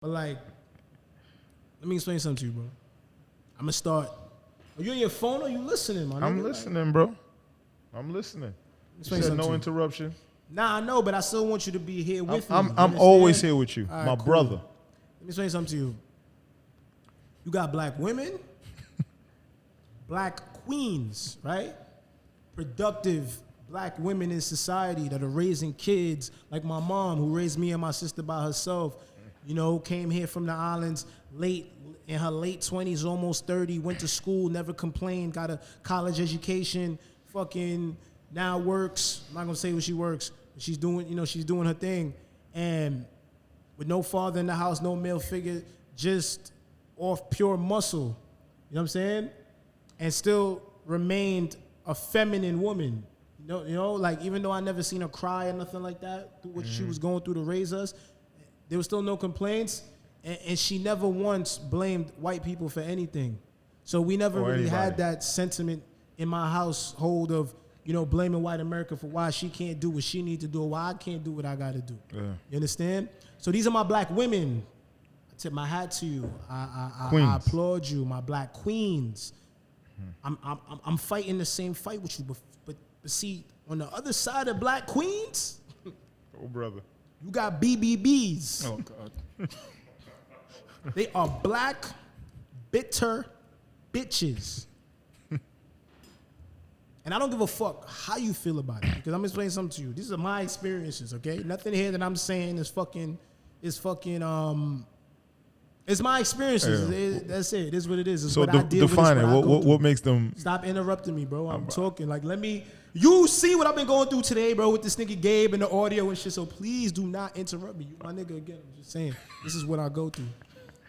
But like, let me explain something to you, bro. I'm gonna start. Are you on your phone or are you listening, man? I'm listening, bro. I'm listening. You said no interruption. Nah, I know, but I still want you to be here with me. I'm always here with you, right, my cool. brother. Let me explain something to you. You got black women, black queens, right? Productive black women in society that are raising kids, like my mom who raised me and my sister by herself. You know, came here from the islands in her late 20s, almost 30, went to school, never complained, got a college education, fucking now works. I'm not gonna say what she works, but she's doing her thing. And with no father in the house, no male figure, just off pure muscle. You know what I'm saying? And still remained a feminine woman. You know, like even though I never seen her cry or nothing like that through what she was going through to raise us, there was still no complaints, and she never once blamed white people for anything. So we never really had that sentiment in my household of, you know, blaming white America for why she can't do what she needs to do or why I can't do what I got to do. Yeah. You understand? So these are my black women. I tip my hat to you. I applaud you, my black queens. I'm fighting the same fight with you, but see, on the other side of black queens, oh brother, you got BBBs. Oh God. They are black, bitter bitches. And I don't give a fuck how you feel about it, because I'm explaining something to you. These are my experiences, okay? Nothing here that I'm saying is it's my experiences. Yeah. That's it. It is what it is. It's so what I deal define with. it. What makes them? Stop interrupting me, bro. I'm talking. Like, you see what I've been going through today, bro, with this nigga Gabe and the audio and shit. So please do not interrupt me. You my nigga again. I'm just saying. This is what I go through.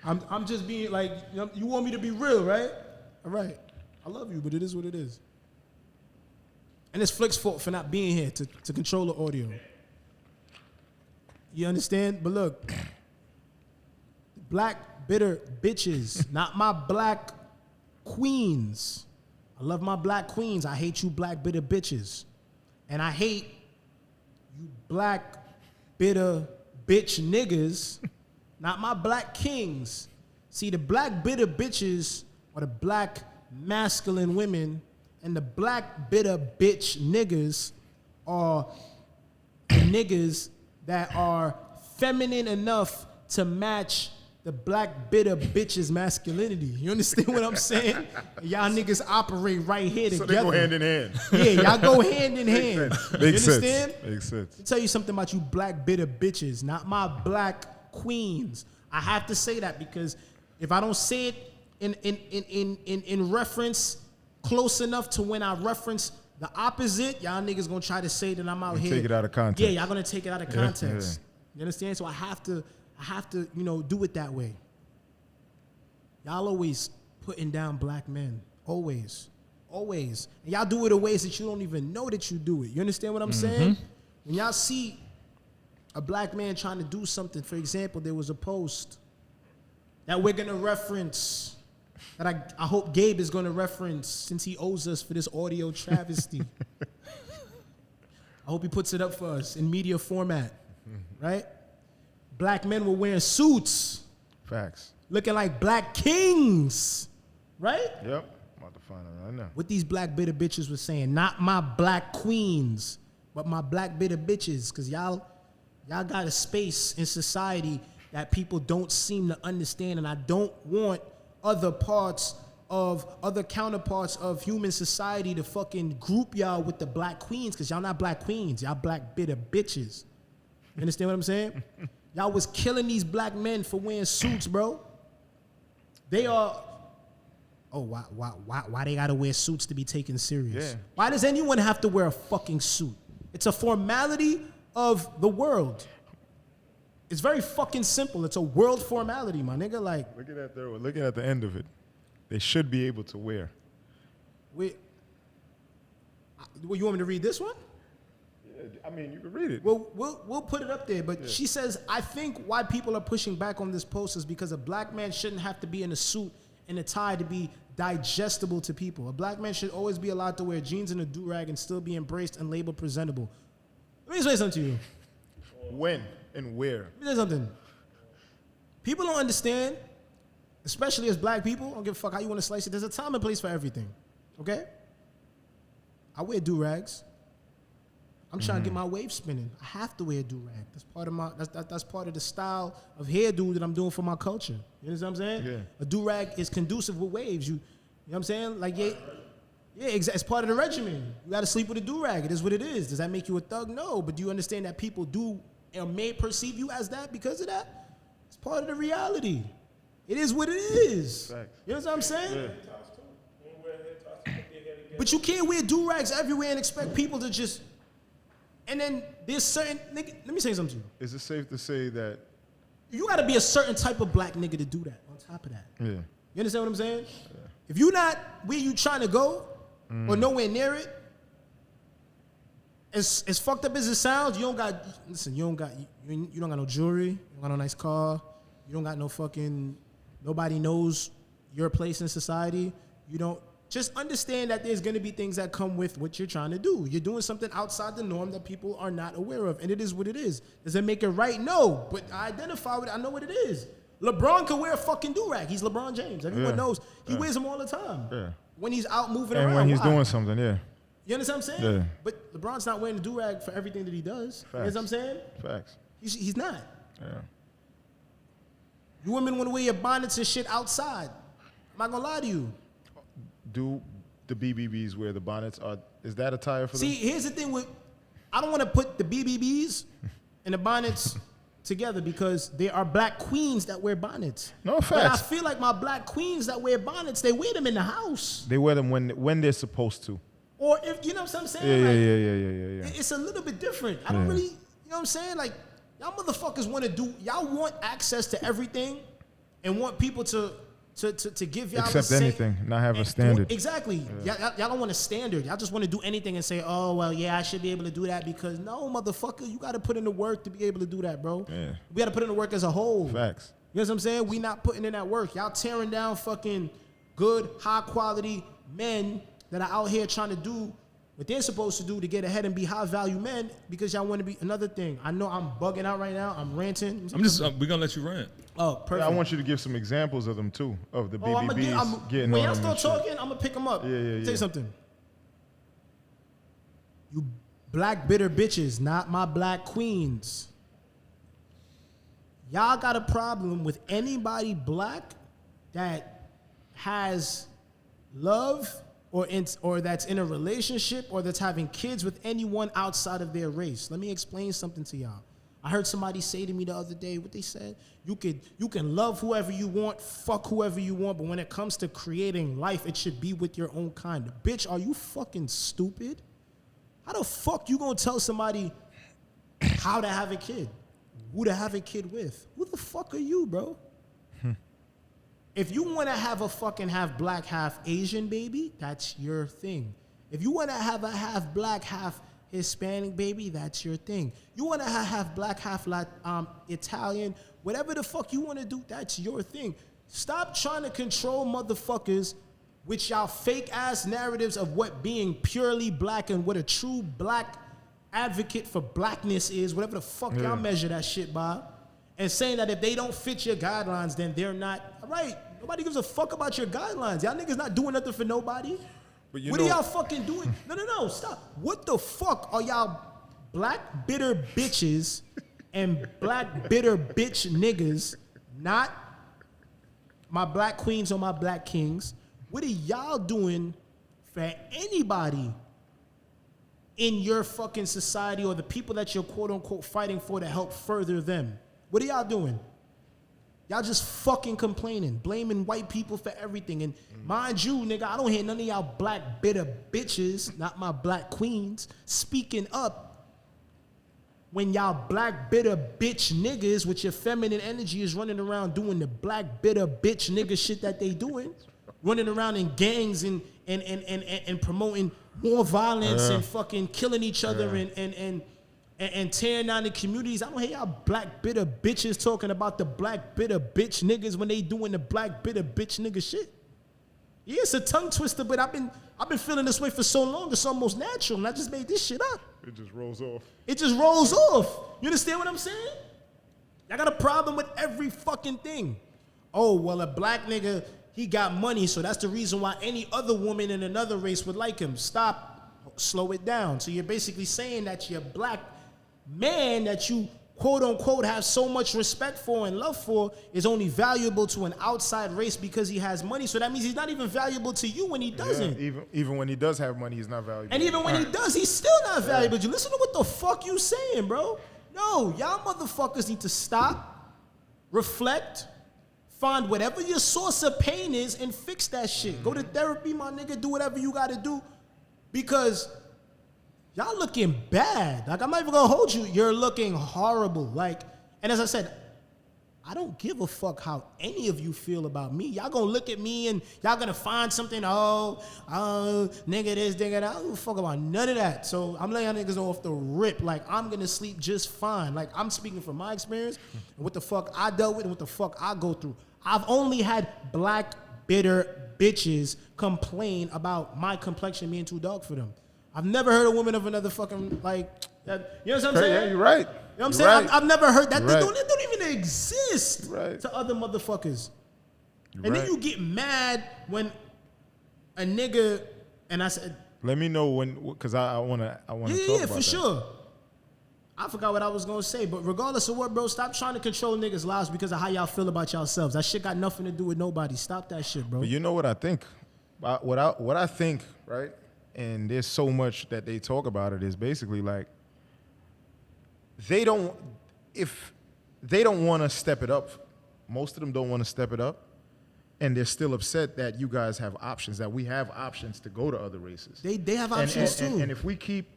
I'm just being like, you want me to be real, right? All right. I love you, but it is what it is. And it's Flick's fault for not being here to control the audio. You understand? But look, black bitter bitches, not my black queens. I love my black queens. I hate you black bitter bitches. And I hate you black bitter bitch niggas, not my black kings. See, the black bitter bitches are the black masculine women, and the black bitter bitch niggas are the niggas that are feminine enough to match the black bitter bitch's masculinity. You understand what I'm saying? Y'all niggas operate right here together. So they go hand in hand. Yeah, y'all go hand in hand. Makes you understand? Sense. Makes sense. Let me tell you something about you black bitter bitches, not my black queens. I have to say that because if I don't say it in reference close enough to when I reference the opposite, y'all niggas gonna try to say that I'm out here. Take it out of context. Yeah, y'all gonna take it out of context. Yeah. You understand? So I have to, do it that way. Y'all always putting down black men. Always. And y'all do it in ways that you don't even know that you do it. You understand what I'm saying? When y'all see a black man trying to do something, for example, there was a post that we're gonna reference, that I hope Gabe is gonna reference since he owes us for this audio travesty. I hope he puts it up for us in media format. Right? Black men were wearing suits. Facts. Looking like black kings. Right? Yep. I'm about to find it right now. What these black bitter bitches were saying. Not my black queens, but my black bitter bitches. Because y'all got a space in society that people don't seem to understand. And I don't want other counterparts of human society to fucking group y'all with the black queens. Because y'all not black queens. Y'all black bitter bitches. You understand what I'm saying? Y'all was killing these black men for wearing suits, bro. They are. Oh, why they gotta wear suits to be taken serious? Yeah. Why does anyone have to wear a fucking suit? It's a formality of the world. It's very fucking simple. It's a world formality, my nigga. Like, looking at the end of it, they should be able to wear. You want me to read this one? I mean, you can read it. Well, we'll put it up there. But She says, I think why people are pushing back on this post is because a black man shouldn't have to be in a suit and a tie to be digestible to people. A black man should always be allowed to wear jeans and a do-rag and still be embraced and labeled presentable. Let me say something to you. When and where? Let me say something. People don't understand, especially as black people. I don't give a fuck how you want to slice it. There's a time and place for everything. Okay? I wear do-rags. I'm trying to get my wave spinning. I have to wear a do-rag. That's part of my that's part of the style of hairdo that I'm doing for my culture. You know what I'm saying? Yeah. A do-rag is conducive with waves. You know what I'm saying? Like it's part of the regimen. You got to sleep with a do-rag. It is what it is. Does that make you a thug? No. But do you understand that people do and may perceive you as that because of that? It's part of the reality. It is what it is. Facts. You know what I'm saying? Yeah. But you can't wear do-rags everywhere and expect people to just... And then there's certain... Nigga, let me say something to you. Is it safe to say that... You got to be a certain type of black nigga to do that on top of that. Yeah. You understand what I'm saying? Yeah. If you're not where you trying to go or nowhere near it, as fucked up as it sounds, you don't got... Listen, you don't got no jewelry. You don't got no nice car. You don't got no fucking... Nobody knows your place in society. You don't... Just understand that there's going to be things that come with what you're trying to do. You're doing something outside the norm that people are not aware of, and it is what it is. Does it make it right? No, but I identify with it. I know what it is. LeBron can wear a fucking do-rag. He's LeBron James. Everyone knows. He wears them all the time. Yeah. When he's out moving around. And when he's doing something, yeah. You understand what I'm saying? Yeah. But LeBron's not wearing a do-rag for everything that he does. Facts. You know what I'm saying? Facts. He's not. Yeah. You women want to wear your bonnets and shit outside. I'm not going to lie to you. Do the BBBs wear the bonnets? Is that attire for them? See, here's the thing with, I don't want to put the BBBs and the bonnets together because there are black queens that wear bonnets. No, facts. But I feel like my black queens that wear bonnets, they wear them in the house. They wear them when they're supposed to. Or if, you know what I'm saying? Yeah. It's a little bit different. I don't really, you know what I'm saying? Like, y'all motherfuckers want to do, y'all want access to everything and want people to give y'all accept anything, not have a standard. Exactly. Yeah. Y'all don't want a standard. Y'all just want to do anything and say, oh, well, yeah, I should be able to do that because no, motherfucker, you got to put in the work to be able to do that, bro. Yeah. We got to put in the work as a whole. Facts. You know what I'm saying? We not putting in that work. Y'all tearing down fucking good, high quality men that are out here trying to do what they're supposed to do to get ahead and be high value men because y'all want to be another thing. I know I'm bugging out right now. I'm ranting. We're going to let you rant. Oh, perfect. Yeah, I want you to give some examples of them too, of the BBBs getting when on y'all start talking, I'm going to pick them up. Yeah. Tell you something. You black bitter bitches, not my black queens. Y'all got a problem with anybody black that has love or that's in a relationship or that's having kids with anyone outside of their race. Let me explain something to y'all. I heard somebody say to me the other day, what they said, you can love whoever you want, fuck whoever you want, but when it comes to creating life, it should be with your own kind. Bitch, are you fucking stupid? How the fuck you gonna tell somebody how to have a kid? Who to have a kid with? Who the fuck are you, bro? If you want to have a fucking half black, half Asian baby, that's your thing. If you want to have a half black, half Hispanic baby, that's your thing. You want to have half black, half Italian, whatever the fuck you want to do, that's your thing. Stop trying to control motherfuckers with y'all fake ass narratives of what being purely black and what a true black advocate for blackness is, whatever the fuck y'all measure that shit by, and saying that if they don't fit your guidelines, then they're not. All right, nobody gives a fuck about your guidelines. Y'all niggas not doing nothing for nobody. But what are y'all fucking doing? No, stop. What the fuck are y'all black bitter bitches and black bitter bitch niggas, not my black queens or my black kings? What are y'all doing for anybody in your fucking society or the people that you're quote unquote fighting for to help further them? What are y'all doing? Y'all just fucking complaining, blaming white people for everything. And mind you, nigga, I don't hear none of y'all black bitter bitches, not my black queens, speaking up when y'all black bitter bitch niggas with your feminine energy is running around doing the black bitter bitch nigga shit that they doing. Running around in gangs and promoting more violence and fucking killing each other and tearing down the communities. I don't hear y'all black bitter bitches talking about the black bitter bitch niggas when they doing the black bitter bitch nigga shit. Yeah, it's a tongue twister, but I've been feeling this way for so long, it's almost natural, and I just made this shit up. It just rolls off. It just rolls off. You understand what I'm saying? Y'all got a problem with every fucking thing. Oh, well, a black nigga, he got money, so that's the reason why any other woman in another race would like him. Stop. Slow it down. So you're basically saying that your black man that you quote unquote have so much respect for and love for is only valuable to an outside race because he has money. So that means he's not even valuable to you when he doesn't. Yeah, even when he does have money, he's not valuable. And even when he does, he's still not valuable to you. Listen to what the fuck you saying, bro. No, y'all motherfuckers need to stop, reflect, find whatever your source of pain is and fix that shit. Go to therapy, my nigga. Do whatever you got to do because y'all looking bad. Like, I'm not even gonna hold you. You're looking horrible. Like, and as I said, I don't give a fuck how any of you feel about me. Y'all gonna look at me and y'all gonna find something, nigga this, nigga that. I don't give a fuck about none of that. So I'm letting y'all niggas know off the rip. Like, I'm gonna sleep just fine. Like, I'm speaking from my experience and what the fuck I dealt with and what the fuck I go through. I've only had black, bitter bitches complain about my complexion being too dark for them. I've never heard a woman of another fucking, like, that, you know what I'm saying? Yeah, you're right. You know what I'm saying? Right. I've never heard that. Right. They don't even exist to other motherfuckers. And then you get mad when a nigga, and I said, let me know when, because I want to talk about that. Yeah, for sure. I forgot what I was going to say, but regardless of what, bro, stop trying to control niggas' lives because of how y'all feel about yourselves. That shit got nothing to do with nobody. Stop that shit, bro. But you know what I think? What I think, right? And there's so much that they talk about it is basically like if they don't want to step it up, most of them don't want to step it up, and they're still upset that you guys have options, that we have options to go to other races. They have options too.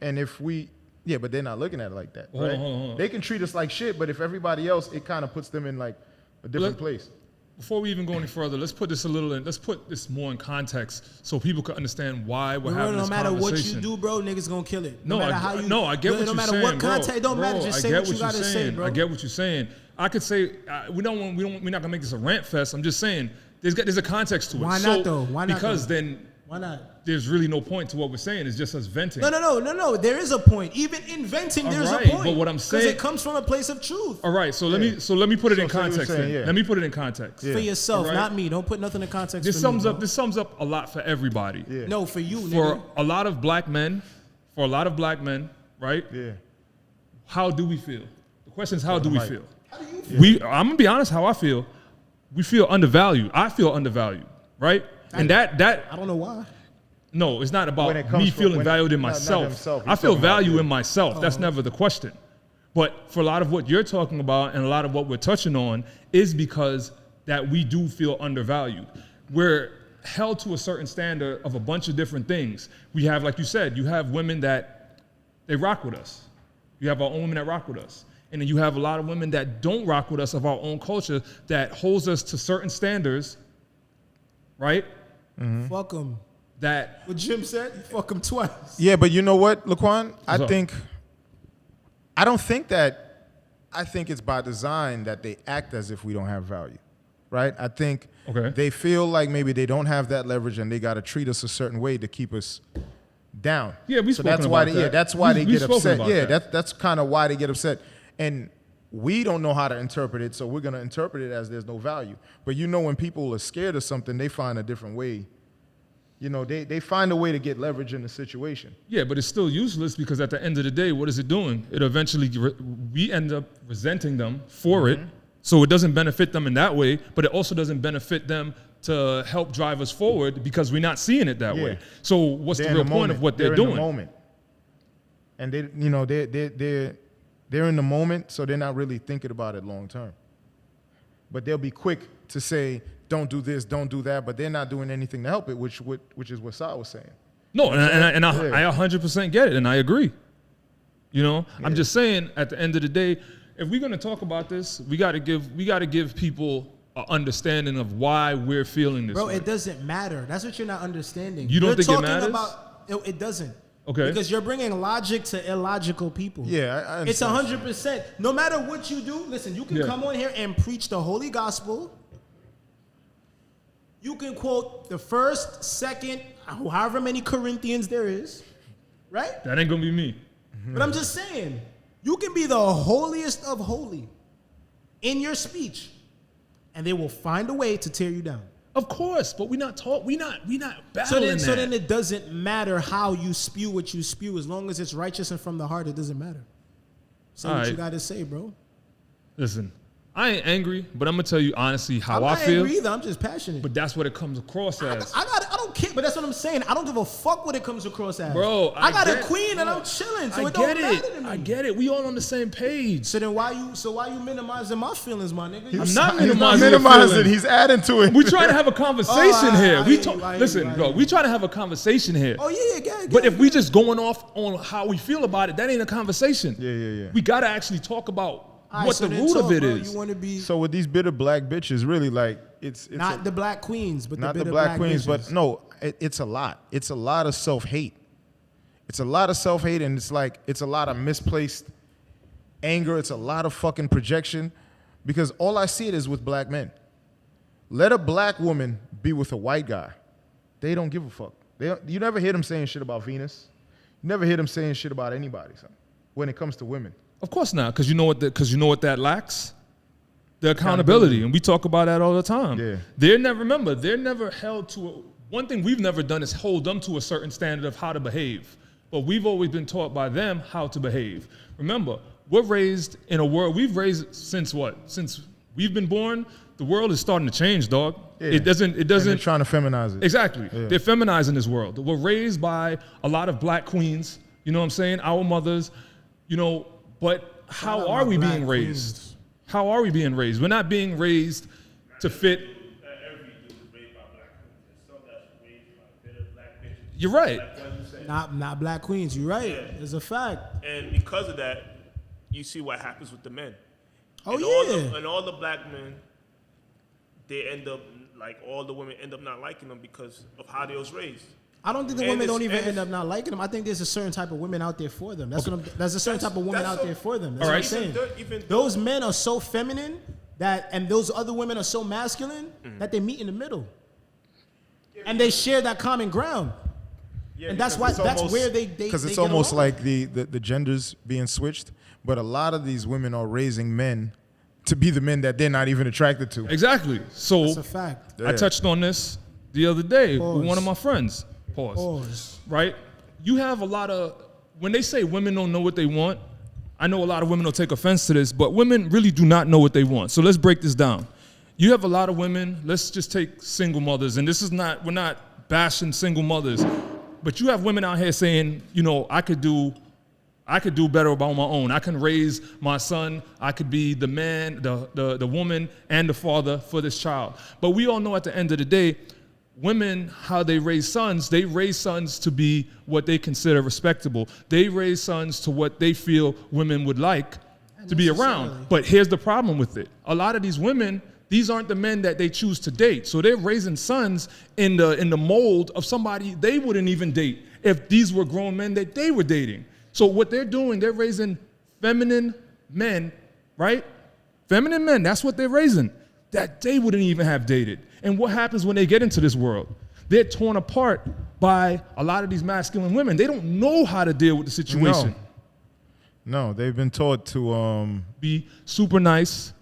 And if we yeah, but they're not looking at it like that, right? Hold on. They can treat us like shit, but if everybody else, it kind of puts them in like a different place. Before we even go any further, let's put this more in context so people can understand why we're having this conversation. No matter what you do, bro, niggas gonna kill it. I get what you're saying, no matter what context, it don't matter. Just say what you gotta say, bro. I get what you're saying. I could say we're not gonna make this a rant fest. I'm just saying there's a context to it. Why not though? Why not? Because then why not? There's really no point to what we're saying. It's just us venting. No. There is a point. Even in venting, there's a point. But what I'm saying, because it comes from a place of truth. All right. So let me put it in context. Let me put it in context for yourself, not me. Don't put nothing in context. This sums up a lot for everybody. Yeah. No, for you. For a lot of black men, right? Yeah. How do we feel? The question is, how do we feel? How do you feel? I'm gonna be honest. How I feel, we feel undervalued. I feel undervalued, right? And that I don't know why. No, it's not about me feeling valued in myself. I feel value in myself. That's never the question. But for a lot of what you're talking about and a lot of what we're touching on is because that we do feel undervalued. We're held to a certain standard of a bunch of different things. We have, like you said, you have women that they rock with us. You have our own women that rock with us. And then you have a lot of women that don't rock with us of our own culture that holds us to certain standards, right? Mm-hmm. Fuck them. That what Jim said, you fuck him twice. Yeah, but you know what, Laquan? I think it's by design that they act as if we don't have value, right? I think they feel like maybe they don't have that leverage and they got to treat us a certain way to keep us down. Yeah, that's why they get upset. Yeah, that's kind of why they get upset. And we don't know how to interpret it, so we're going to interpret it as there's no value. But you know, when people are scared of something, they find a different way. You know, they find a way to get leverage in the situation. Yeah, but it's still useless because at the end of the day, what is it doing? It eventually, we end up resenting them for it. So it doesn't benefit them in that way, but it also doesn't benefit them to help drive us forward because we're not seeing it that way. So what's the real point of what they're doing? In the moment. And they're in the moment, so they're not really thinking about it long term. But they'll be quick to say, don't do this, don't do that, but they're not doing anything to help it, which is what Sa was saying. No, and I 100% get it, and I agree. You know, I'm just saying, at the end of the day, if we're gonna talk about this, we gotta give people an understanding of why we're feeling this. Bro, way. It doesn't matter. That's what you're not understanding. You don't think it matters? It doesn't. Okay. Because you're bringing logic to illogical people. Yeah, I it's 100%. No matter what you do, listen, you can come on here and preach the holy gospel. You can quote the first, second, however many Corinthians there is, right? That ain't gonna be me. But I'm just saying, you can be the holiest of holy in your speech, and they will find a way to tear you down. Of course, but we not battling So then it doesn't matter how you spew what you spew, as long as it's righteous and from the heart. It doesn't matter. Say what you got to say, bro. Listen, I ain't angry, but I'm gonna tell you honestly how I feel. I'm not angry either. I'm just passionate. But that's what it comes across as. I don't care, but that's what I'm saying. I don't give a fuck what it comes across as. Bro, I got a queen and I'm chilling, so it don't matter to me. I get it. We all on the same page. So then why you minimizing my feelings, my nigga? I'm not minimizing. He's adding to it. We trying to have a conversation here. Listen, bro. We trying to have a conversation here. Oh yeah. But if we just going off on how we feel about it, that ain't a conversation. Yeah. We gotta actually talk about what the root of it is. You want to be so with these bitter black bitches, really, like it's not the black queens, but not the bitter the black queens, bitches. but no, it's a lot. It's a lot of self-hate. It's a lot of self-hate, and it's a lot of misplaced anger. It's a lot of fucking projection, because all I see it is with black men. Let a black woman be with a white guy, they don't give a fuck. You never hear them saying shit about Venus. You never hear them saying shit about anybody, son, when it comes to women. Of course not, because you know what that lacks? The accountability, and we talk about that all the time. Yeah. They're never held to one thing we've never done is hold them to a certain standard of how to behave. But we've always been taught by them how to behave. Remember, we're raised in a world, since we've been born, the world is starting to change, dog. Yeah. It doesn't. And they're trying to feminize it. Exactly. Yeah. They're feminizing this world. We're raised by a lot of black queens, you know what I'm saying? Our mothers, but how are we being raised? How are we being raised? We're not being raised to fit. Every dude is raised by black queens. There's some that's raised by bitter black bitches. You're right. Not black queens. You're right. Yeah. It's a fact. And because of that, you see what happens with the men. Oh, and yeah. All the black men, they end up, all the women end up not liking them because of how they was raised. I don't think the women don't even end up not liking them. I think there's a certain type of women out there for them. There's a certain type of woman out there for them. That's what I'm saying. Those men are so feminine and those other women are so masculine that they meet in the middle. And they share that common ground. Yeah, and that's where they because it's almost like the genders being switched, but a lot of these women are raising men to be the men that they're not even attracted to. Exactly. So that's a fact. I touched on this the other day with one of my friends. Pause. Right? You have a lot of, when they say women don't know what they want, I know a lot of women will take offense to this, but women really do not know what they want. So let's break this down. You have a lot of women, let's just take single mothers, and we're not bashing single mothers, but you have women out here saying, I could do better on my own. I can raise my son. I could be the man, the woman, and the father for this child. But we all know at the end of the day, women, how they raise sons to be what they consider respectable. They raise sons to what they feel women would like to be around. But here's the problem with it. A lot of these women, these aren't the men that they choose to date. So they're raising sons in the mold of somebody they wouldn't even date if these were grown men that they were dating. So what they're doing, they're raising feminine men, right? Feminine men, that's what they're raising, that they wouldn't even have dated. And what happens when they get into this world? They're torn apart by a lot of these masculine women. They don't know how to deal with the situation. No, they've been taught to be super nice,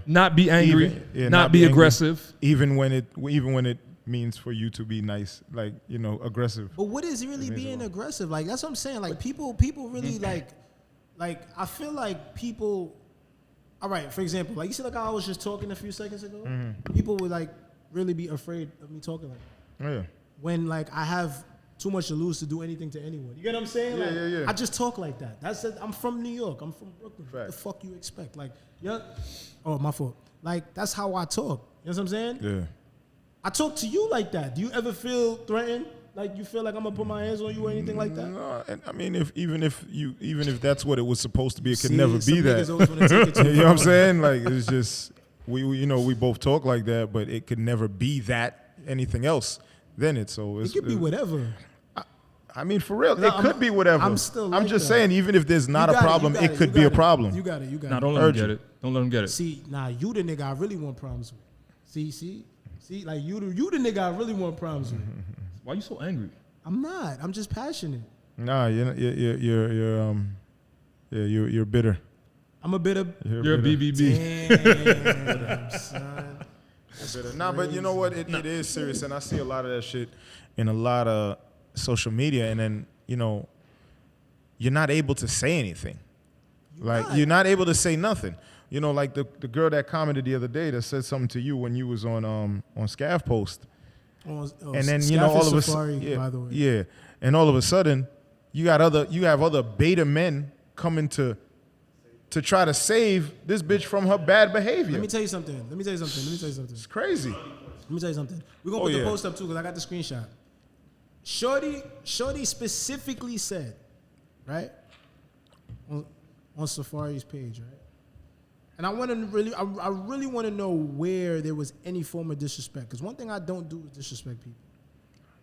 not be angry, not be angry, aggressive. Even when it means for you to be nice, aggressive. But what is really being aggressive? That's what I'm saying. People really like I feel like people. All right, for example, you see, I was just talking a few seconds ago. Mm-hmm. People would really be afraid of me talking when I have too much to lose to do anything to anyone. You get what I'm saying? Yeah. I just talk like that. That's it. I'm from New York. I'm from Brooklyn. What the fuck you expect? Oh, my fault. That's how I talk. You know what I'm saying? Yeah. I talk to you like that. Do you ever feel threatened? You feel like I'm gonna put my hands on you or anything like that? No, and I mean, even if that's what it was supposed to be, it could never be that. You know what I'm saying? It's just we both talk like that, but it could never be that anything else than it. So it could be whatever. I mean, for real, it could be whatever. I'm just saying, even if there's not a problem, it could be a problem. You got it. Nah, don't let them get it. Don't let them get it. See, you the nigga I really want problems with. See, you the nigga I really want problems with. Why are you so angry? I'm not. I'm just passionate. Nah, you're bitter. I'm a bit of. You're a BBB. Damn, son. Nah, but you know what? It is serious, and I see a lot of that shit in a lot of social media, and then you're not able to say anything. You're not able to say nothing. Like the girl that commented the other day that said something to you when you was on Scav Post. And then all of a sudden, by the way. Yeah, and all of a sudden, you have other beta men coming to try to save this bitch from her bad behavior. Let me tell you something. It's crazy. Let me tell you something. We're gonna put the post up too because I got the screenshot. Shorty specifically said, right, on Safari's page, right. And I really want to know where there was any form of disrespect. Because one thing I don't do is disrespect people.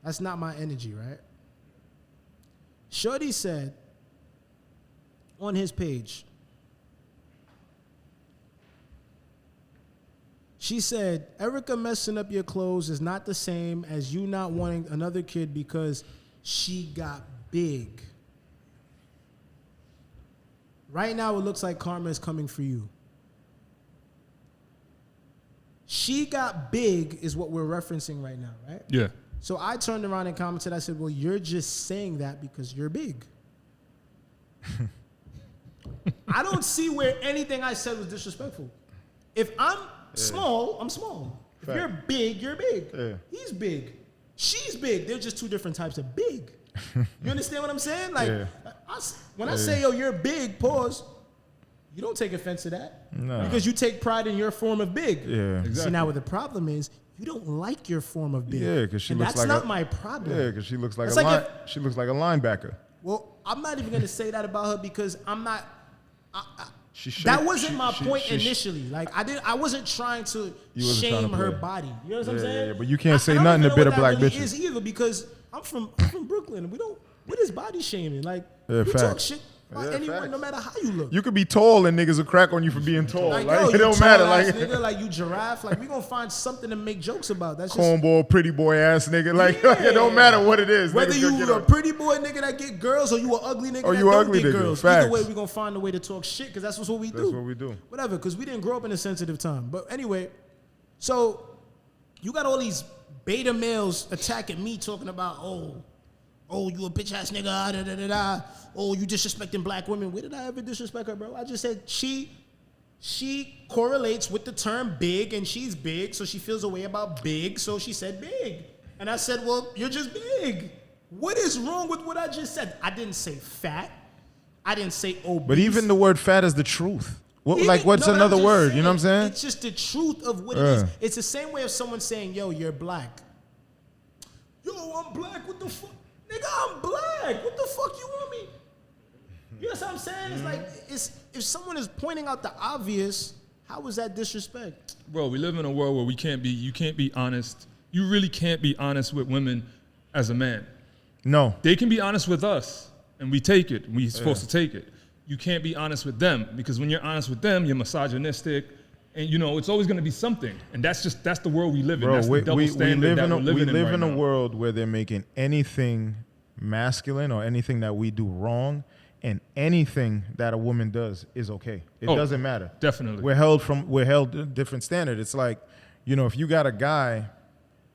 That's not my energy, right? Shorty said on his page, she said, Erica messing up your clothes is not the same as you not wanting another kid because she got big. Right now, it looks like karma is coming for you. She got big is what we're referencing right now, right? Yeah. So I turned around and commented, I said, well, you're just saying that because you're big. I don't see where anything I said was disrespectful. If I'm small, I'm small. If you're big, you're big. Yeah. He's big. She's big. They're just two different types of big. You understand what I'm saying? When I say, yo, you're big, pause, you don't take offense to that. No. Because you take pride in your form of big. Yeah. Exactly. See, now what the problem is, you don't like your form of big. Yeah, because she looks like that's not my problem. Yeah, because she looks like she looks like a linebacker. Well, I'm not even going to say that about her because I'm not. That wasn't my point initially. I wasn't trying to shame her body. You know what I'm saying? Yeah, but you can't say nothing to bitter black bitches. Is either because I'm from Brooklyn. What is body shaming? You talk shit about anyone, no matter how you look. You could be tall and niggas will crack on you for being tall. It don't matter. Nigga, you giraffe. We gonna find something to make jokes about. That's cornball, pretty boy ass nigga. It don't matter what it is. Whether you a pretty boy nigga that get girls or you an ugly nigga that don't get girls. Either way, we gonna find a way to talk shit because that's what we do. That's what we do. Whatever, because we didn't grow up in a sensitive time. But anyway, so you got all these beta males attacking me talking about, oh, you a bitch ass nigga, da da da da. Oh, you disrespecting black women. Where did I ever disrespect her, bro? I just said she correlates with the term big, and she's big, so she feels a way about big, so she said big. And I said, well, you're just big. What is wrong with what I just said? I didn't say fat. I didn't say obese. But even the word fat is the truth. What's another word? You know what I'm saying? It's just the truth of what it is. It's the same way of someone saying, yo, you're black. Yo, I'm black. What the fuck? Nigga, I'm black. What the fuck you want me? You know what I'm saying? It's if someone is pointing out the obvious, how is that disrespect? Bro, we live in a world where you can't be honest. You really can't be honest with women as a man. No. They can be honest with us, and we take it. We're supposed to take it. You can't be honest with them, because when you're honest with them, you're misogynistic, and it's always going to be something. And that's the world we live in. That's the double standard that we're living in. We live in a world where they're making anything masculine or anything that we do wrong, and anything that a woman does is okay. It doesn't matter. Definitely. We're held to a different standard. It's like, if you got a guy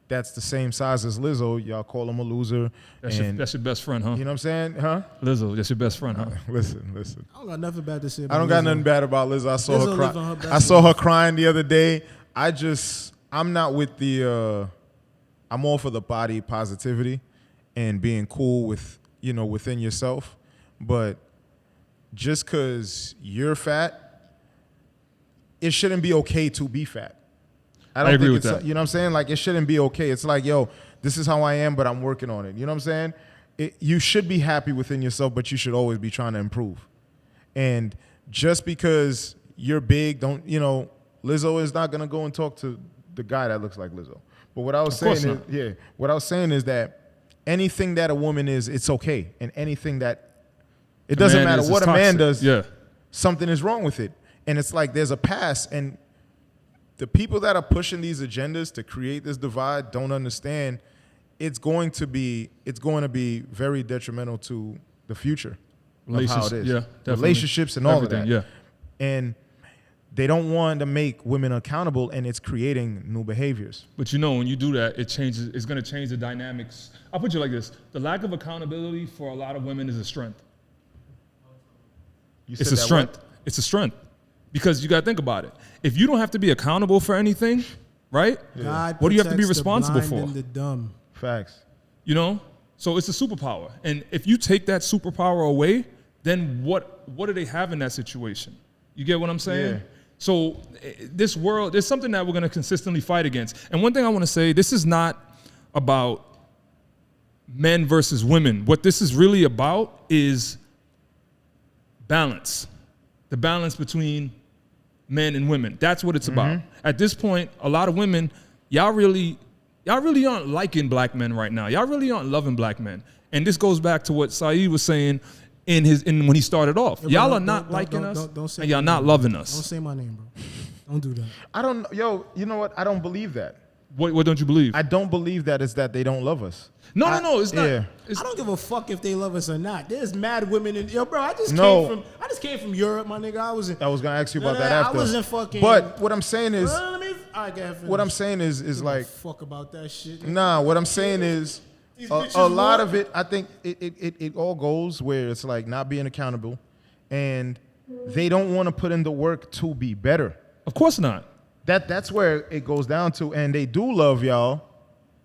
that's the same size as Lizzo, y'all call him a loser. That's your best friend, huh? You know what I'm saying? Huh? Lizzo, that's your best friend, huh? Listen. I don't got nothing bad to say about I don't got Lizzo. nothing bad about Lizzo. I saw her crying the other day. I'm not with I'm all for the body positivity and being cool with, within yourself. But just because you're fat, it shouldn't be okay to be fat. I agree with that. You know what I'm saying? It shouldn't be okay. It's like, yo, this is how I am, but I'm working on it. You know what I'm saying? You should be happy within yourself, but you should always be trying to improve. And just because you're big, Lizzo is not going to go and talk to the guy that looks like Lizzo. But what I was saying is that anything that a woman is, it's okay. And anything that, it doesn't matter what a man does, something is wrong with it. And it's like there's a past, and the people that are pushing these agendas to create this divide don't understand it's going to be very detrimental to the future of how it is. Yeah, relationships and all of that. Yeah. And they don't want to make women accountable, and it's creating new behaviors. But you know, when you do that, it's going to change the dynamics. I'll put you like this. The lack of accountability for a lot of women is a strength. It's a strength. It's a strength. Because you got to think about it. If you don't have to be accountable for anything, right? God what do you have to be responsible the blind for? and the dumb. Facts. You know? So it's a superpower. And if you take that superpower away, then what do they have in that situation? You get what I'm saying? Yeah. So this world, there's something that we're going to consistently fight against. And one thing I want to say, this is not about men versus women. What this is really about is balance. The balance between men and women. That's what it's about. At this point, a lot of women, y'all really aren't liking black men right now. Y'all really aren't loving black men. And this goes back to what Saeed was saying in when he started off. Yeah, y'all are not liking us, and y'all not loving us. Don't say my name, bro. Don't do that. You know what? I don't believe that. What don't you believe? I don't believe that it's that they don't love us. No, it's not. Yeah. I don't give a fuck if they love us or not. There's mad women in bro. I just came from Europe, my nigga. I was gonna ask you about that after. I wasn't fucking. But what I'm saying is, what I'm saying is like, fuck about that shit. Nah, what I'm saying is, a lot of it, I think it all goes where it's like not being accountable, and they don't want to put in the work to be better. Of course not. That's where it goes down to, and they do love y'all.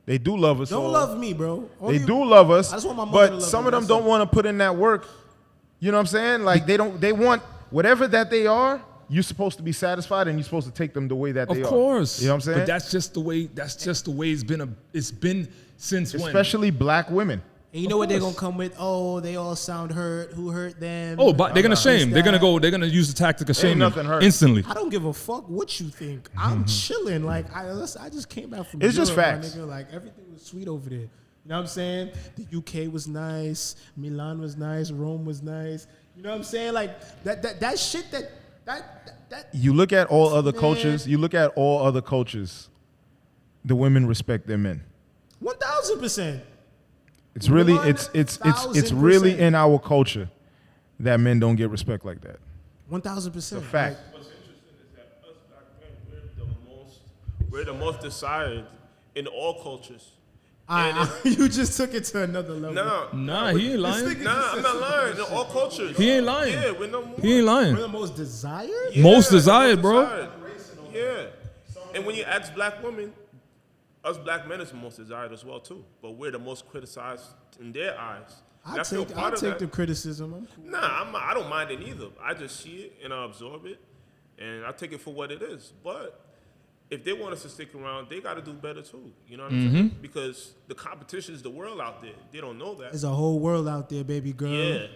They do love us. Don't love me, bro. They do love us. I just want my mother to but love some me. of them don't want to put in that work. You know what I'm saying? Like they want whatever that they are. You're supposed to be satisfied, and you're supposed to take them the way that they are. Of course. You know what I'm saying? But that's just the way it's been since when? Especially black women. And you know what they're gonna come with? Oh, they all sound hurt. Who hurt them? Oh, but they're gonna shame. They're gonna use the tactic of shaming instantly. I don't give a fuck what you think. I'm chilling. Like I just came back from. It's Europe, just facts. my nigga. Like everything was sweet over there. You know what I'm saying? The UK was nice. Milan was nice. Rome was nice. You know what I'm saying? Like that shit that. You look at all other cultures. You look at all other cultures. The women respect their men. 1,000%. It's really it's really in our culture that men don't get respect like that. 1,000%. It's a fact. What's interesting is that us black men, we're the most desired in all cultures. You just took it to another level. Nah, he ain't lying. Nah, I'm not lying. In all cultures. He ain't lying. Yeah, we're no more. He ain't lying. We're the most desired? Yeah, most desired, bro. Yeah. And when you ask black women, us black men is the most desired as well too. But we're the most criticized in their eyes. I'll take the criticism. I'm cool. Nah, I don't mind it either. I just see it and I absorb it, and I take it for what it is. But if they want us to stick around, they got to do better too. You know what I'm saying? Because the competition is the world out there. They don't know that. There's a whole world out there, baby girl. Yeah.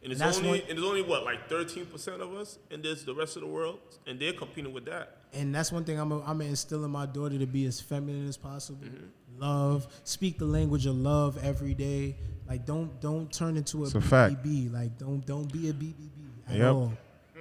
And there's only what, like 13% of us, and there's the rest of the world, and they're competing with that. And that's one thing I'm instilling my daughter to be as feminine as possible. Love, speak the language of love every day. Like don't turn into a BBB. Like don't be a BBB at all.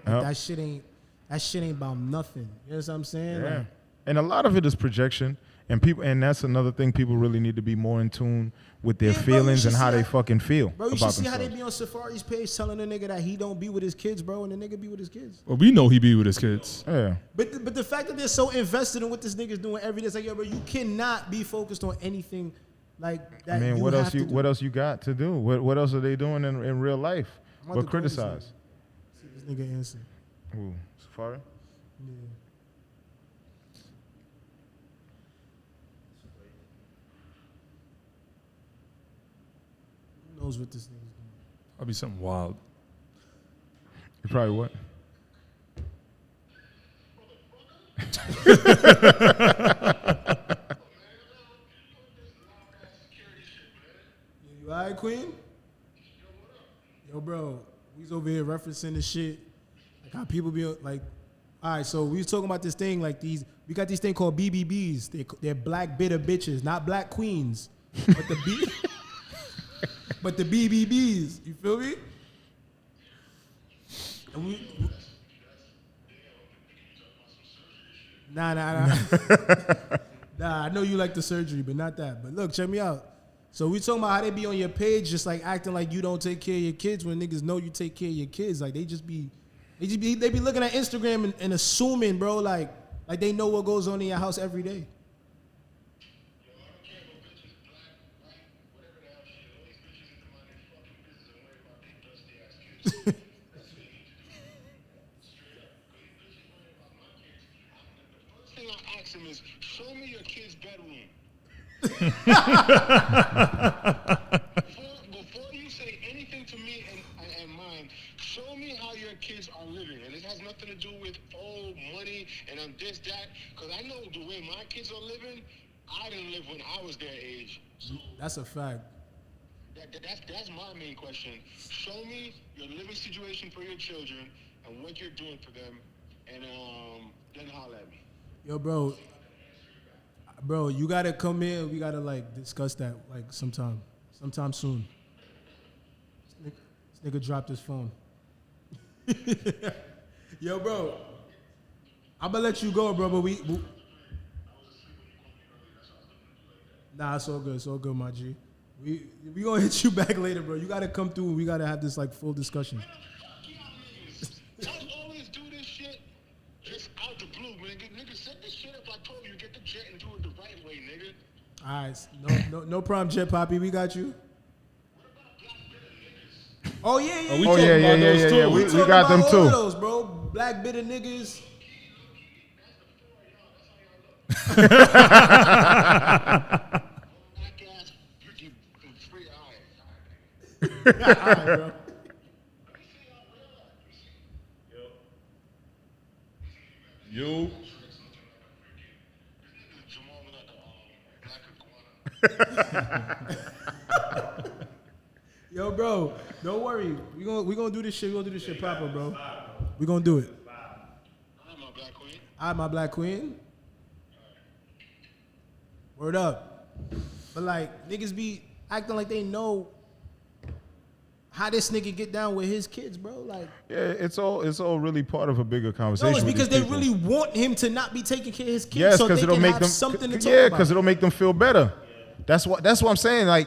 Like, that shit ain't about nothing. You know what I'm saying? Yeah. Like, and a lot of it is projection, and that's another thing people really need to be more in tune with their feelings and how they fucking feel. Bro, you should see how they be on Safari's page telling a nigga that he don't be with his kids, bro, and the nigga be with his kids. Well, we know he be with his kids. Yeah. But the fact that they're so invested in what this nigga's doing every day, it's like, yo, bro, you cannot be focused on anything like that. I mean, what else you got to do? What else are they doing in real life but criticize? See this nigga answer. Ooh, Safari? Yeah. Who knows what this nigga's doing? That'll be something wild. You probably what? You all right, Queen? Yo, bro, we's over here referencing the shit. Like how people be like, all right, so we was talking about this thing, like we got these thing called BBBs. They're black bitter bitches, not black queens. But but the BBBs, you feel me? And Nah, I know you like the surgery, but not that. But look, check me out. So we talking about how they be on your page just like acting like you don't take care of your kids when niggas know you take care of your kids. Like they just be They be looking at Instagram and assuming, bro, like they know what goes on in your house every day. Is show me your kid's bedroom. before you say anything to me and mine, show me how your kids are living. And it has nothing to do with money and this, that. Because I know the way my kids are living, I didn't live when I was their age. So that's a fact. That's my main question. Show me your living situation for your children and what you're doing for them, and then holler at me. Yo, bro, you gotta come here. We gotta discuss that sometime soon. This nigga dropped his phone. Yo, bro, I'm gonna let you go, bro. But we nah, it's all good, my G. We gonna hit you back later, bro. You gotta come through. We gotta have this full discussion. Y'all always do this shit just out the blue, man. Nigga, set this shit up. I told you, get the jet and do it the right way, nigga. All right, no problem, Jet Poppy. We got you. Oh yeah. We got them too. Those, bro. Black bitter niggas. Black ass, pretty free eye. All right, bro. Yo. Yo, bro, don't worry. We gonna do this shit. We gonna do this shit proper, bro. We gonna do it. I'm my black queen. I'm my black queen. Word up. But niggas be acting like they know how this nigga get down with his kids, bro. Yeah, it's all really part of a bigger conversation. No, it's because they really want him to not be taking care of his kids, so they it'll can make have them something to talk about. Yeah, because it'll make them feel better. That's what I'm saying.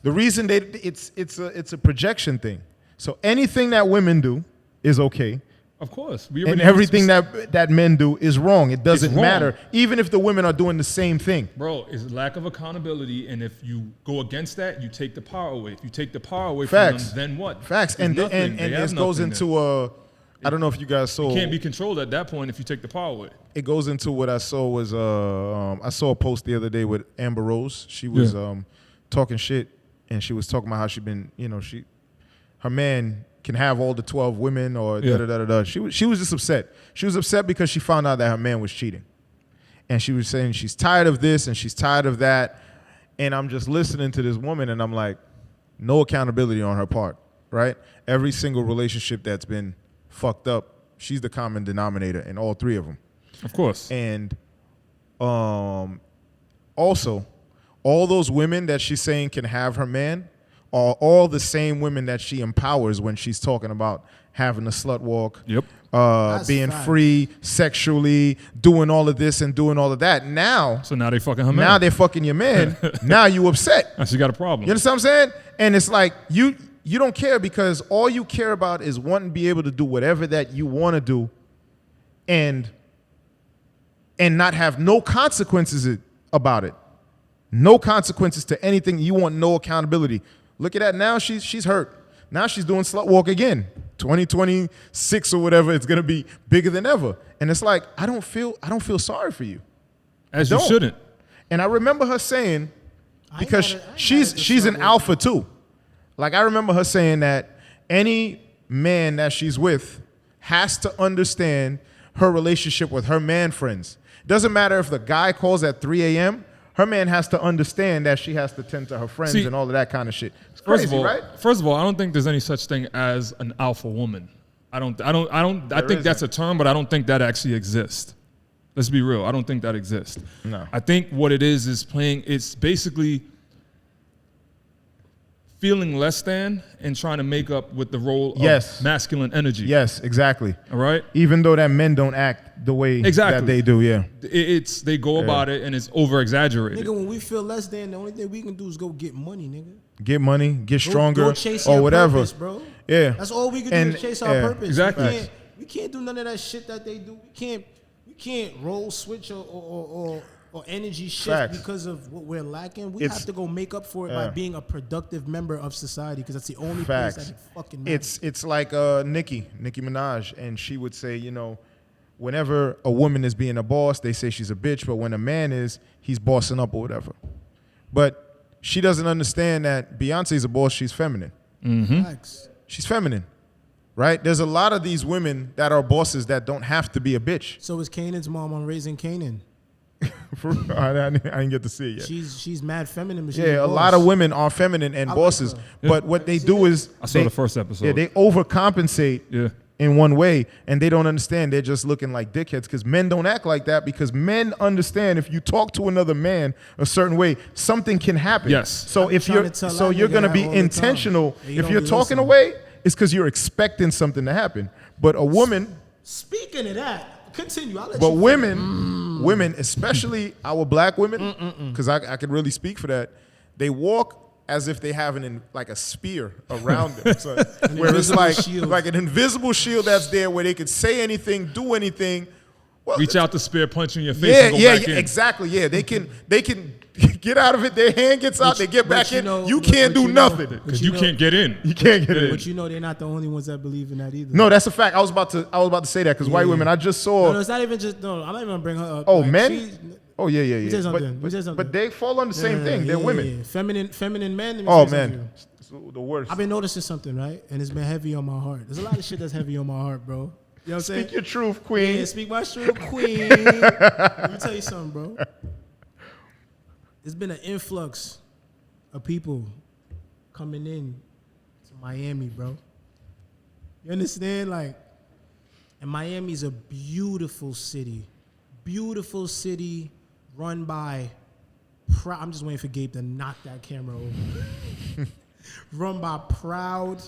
The reason it's a projection thing. So anything that women do is okay. Of course. And everything that men do is wrong. It doesn't matter. Even if the women are doing the same thing. Bro, it's lack of accountability. And if you go against that, you take the power away. If you take the power away from them, then what? Facts. And this goes into I don't know if you guys saw. You can't be controlled at that point if you take the power away. It goes into what I saw was I saw a post the other day with Amber Rose. She was talking shit, and she was talking about how she been, her man can have all the 12 women or da-da-da-da-da. She was just upset. She was upset because she found out that her man was cheating. And she was saying she's tired of this and she's tired of that. And I'm just listening to this woman and I'm like, no accountability on her part, right? Every single relationship that's been fucked up, she's the common denominator in all three of them. Of course. And also, all those women that she's saying can have her man are all the same women that she empowers when she's talking about having a slut walk, being free sexually, doing all of this and doing all of that. So now they fucking her man. Now they're fucking your man. Now you upset. Now she got a problem. You understand what I'm saying? And it's like you don't care because all you care about is wanting to be able to do whatever that you want to do and not have no consequences about it. No consequences to anything. You want no accountability. Look at that. Now she's hurt. Now she's doing slut walk again. 2026 or whatever, it's gonna be bigger than ever. And it's like, I don't feel sorry for you. As you shouldn't. And I remember her saying, because she's an alpha too. Like I remember her saying that any man that she's with has to understand her relationship with her man friends. Doesn't matter if the guy calls at 3 a.m., her man has to understand that she has to tend to her friends and all of that kind of shit. It's crazy, right? First of all, I don't think there's any such thing as an alpha woman. I think that's a term, but I don't think that actually exists. Let's be real. I don't think that exists. No. I think what it is it's basically feeling less than and trying to make up with the role of masculine energy. Yes, exactly. All right? Even though that men don't act the way that they do, they go about it and it's over-exaggerated. Nigga, when we feel less than, the only thing we can do is go get money, nigga. Get money, get stronger, go chase or our whatever. Purpose, bro. Yeah. That's all we can do is chase our purpose. Exactly. We can't do none of that shit that they do. We can't roll switch or energy shift because of what we're lacking. We have to go make up for it by being a productive member of society, because that's the only place that it fucking matters. It's like Nicki Minaj, and she would say, you know, whenever a woman is being a boss, they say she's a bitch, but when a man is, he's bossing up or whatever. But she doesn't understand that Beyonce's a boss, she's feminine. Mm-hmm. She's feminine, right? There's a lot of these women that are bosses that don't have to be a bitch. So is Kanan's mom on Raising Kanan. I didn't get to see it yet. She's mad feminine. But she's a lot of women are feminine and bosses, but what they do is I saw the first episode. Yeah, they overcompensate in one way, and they don't understand. They're just looking like dickheads because men don't act like that, because men understand if you talk to another man a certain way, something can happen. Yes. So you're going to be intentional. If you're talking away, it's because you're expecting something to happen. But a woman. Speaking of that, continue. I'll let but you women, especially our black women, because I can really speak for that, they walk as if they have like a spear around them. So, where it's like an invisible shield that's there where they could say anything, do anything. Well, reach out the spear, punch you in your face, and go back in. Exactly. Yeah, they can get out of it. Their hand gets out, they get back in. You can't do nothing because you can't get in. You can't get in. But you know they're not the only ones that believe in that either. No, that's a fact. I was about to say that because white women. I just saw. No, it's not even just. No, I'm not even gonna bring her up. Oh, like, men. Oh yeah. But they fall on the same thing. They're women. Yeah. Feminine men. Oh man, it's the worst. I've been noticing something, right? And it's been heavy on my heart. There's a lot of shit that's heavy on my heart, bro. You know what I'm saying? Speak your truth, queen. Yeah, speak my truth, queen. Let me tell you something, bro. There's been an influx of people coming in to Miami, bro. You understand? Like, and Miami's a beautiful city. Beautiful city run by, I'm just waiting for Gabe to knock that camera over. Run by proud,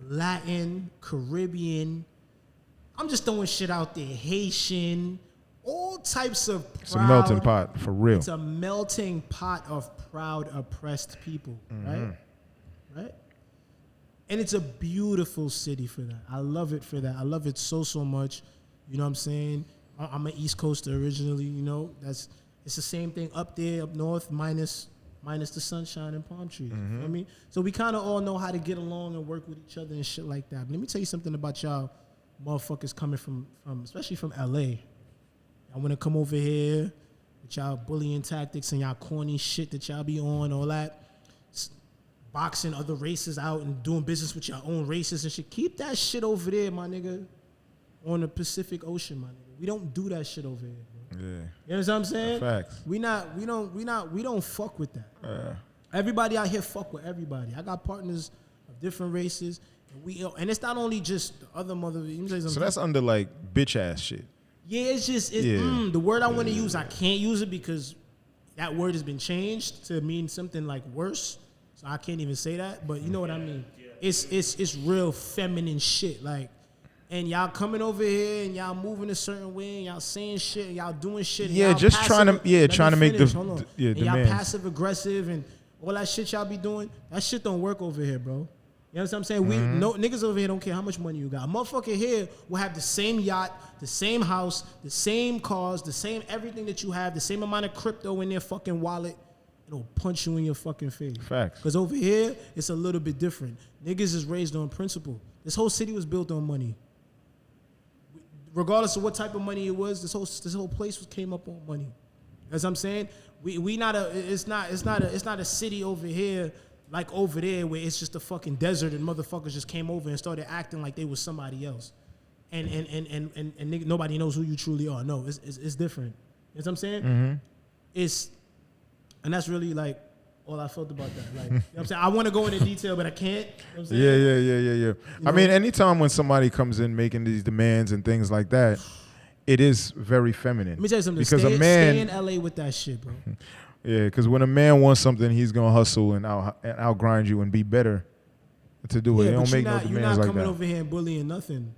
Latin, Caribbean. I'm just throwing shit out there. Haitian, all types of proud. It's a melting pot, for real. It's a melting pot of proud, oppressed people, right? And it's a beautiful city for that. I love it for that. I love it so much. You know what I'm saying? I'm an East Coaster originally, you know. It's the same thing up there, up north, minus the sunshine and palm trees. You know what I mean? So we kind of all know how to get along and work with each other and shit like that. But let me tell you something about y'all motherfuckers coming from especially from LA. I want to come over here with y'all bullying tactics and y'all corny shit that y'all be on, all that. Boxing other races out and doing business with your own races and shit. Keep that shit over there, my nigga, on the Pacific Ocean, my nigga. We don't do that shit over here, bro. Yeah. You know what I'm saying? Facts. We don't fuck with that. Everybody out here fuck with everybody. I got partners of different races, and it's not only just the other So that's under like bitch ass shit. Yeah, it's just the word I want to use. I can't use it because that word has been changed to mean something like worse. So I can't even say that, but you know what I mean. It's real feminine shit, like, and y'all coming over here and y'all moving a certain way and y'all saying shit and y'all doing shit. And yeah, y'all just trying to make and demands. Y'all passive aggressive and all that shit y'all be doing. That shit don't work over here, bro. You know what I'm saying? Niggas over here don't care how much money you got. A motherfucker here will have the same yacht, the same house, the same cars, the same everything that you have, the same amount of crypto in their fucking wallet. It'll punch you in your fucking face. Facts. Because over here, it's a little bit different. Niggas is raised on principle. This whole city was built on money. Regardless of what type of money it was, this whole place came up on money. As I'm saying, it's not a city over here like over there where it's just a fucking desert and motherfuckers just came over and started acting like they was somebody else. And nobody knows who you truly are. No, it's different. You know what I'm saying? And that's really like all I felt about that. Like, you know what I'm saying? I want to go into detail, but I can't. You know what I'm saying? Yeah. I mean, anytime when somebody comes in making these demands and things like that, it is very feminine. Let me tell you something. Because stay in LA with that shit, bro. Yeah, because when a man wants something, he's gonna hustle and out grind you and be better to do it. They don't make no demands like that. You're not coming over here and bullying nothing.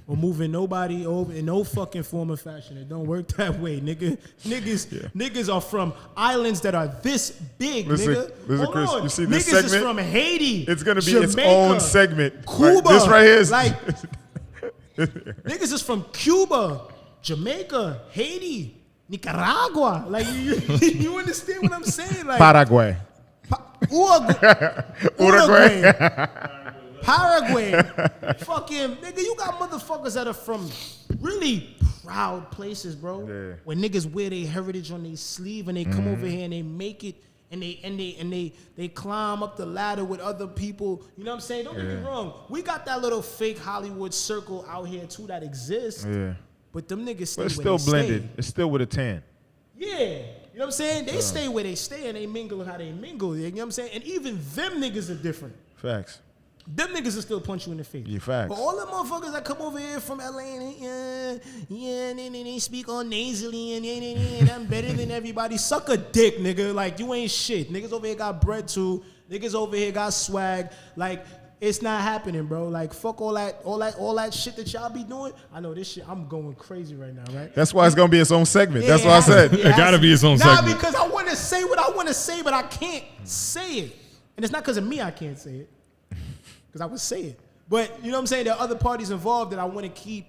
or moving nobody over in no fucking form or fashion. It don't work that way, nigga. Niggas are from islands that are this big, nigga. Listen, Chris, on. you see this niggas segment? Is from Haiti. It's gonna be Jamaica, its own segment. Cuba. Like, this right here is like niggas is from Cuba, Jamaica, Haiti, Nicaragua. Like you understand what I'm saying? Like Paraguay. Uruguay. Paraguay. Fucking nigga, you got motherfuckers that are from really proud places, bro. Yeah. Where niggas wear their heritage on their sleeve and they come over here and they make it and they climb up the ladder with other people. You know what I'm saying? Don't get me wrong. We got that little fake Hollywood circle out here too that exists. Yeah. But them niggas stay But it's where still they blended. stay. It's still with a tan. Yeah. You know what I'm saying? They stay where they stay and they mingle how they mingle. You know what I'm saying? And even them niggas are different. Facts. Them niggas will still punch you in the face. Yeah, facts. But all the motherfuckers that come over here from LA and they speak all nasally and I'm better than everybody. Suck a dick, nigga. Like, you ain't shit. Niggas over here got bread too. Niggas over here got swag. Like, it's not happening, bro. Like, fuck all that shit that y'all be doing. I know this shit, I'm going crazy right now, right? That's why it's gonna be its own segment. Yeah, That's what I said. It gotta be its own segment. Nah, because I want to say what I want to say, but I can't say it. And it's not because of me I can't say it. Because I would say it. But, you know what I'm saying? There are other parties involved that I want to keep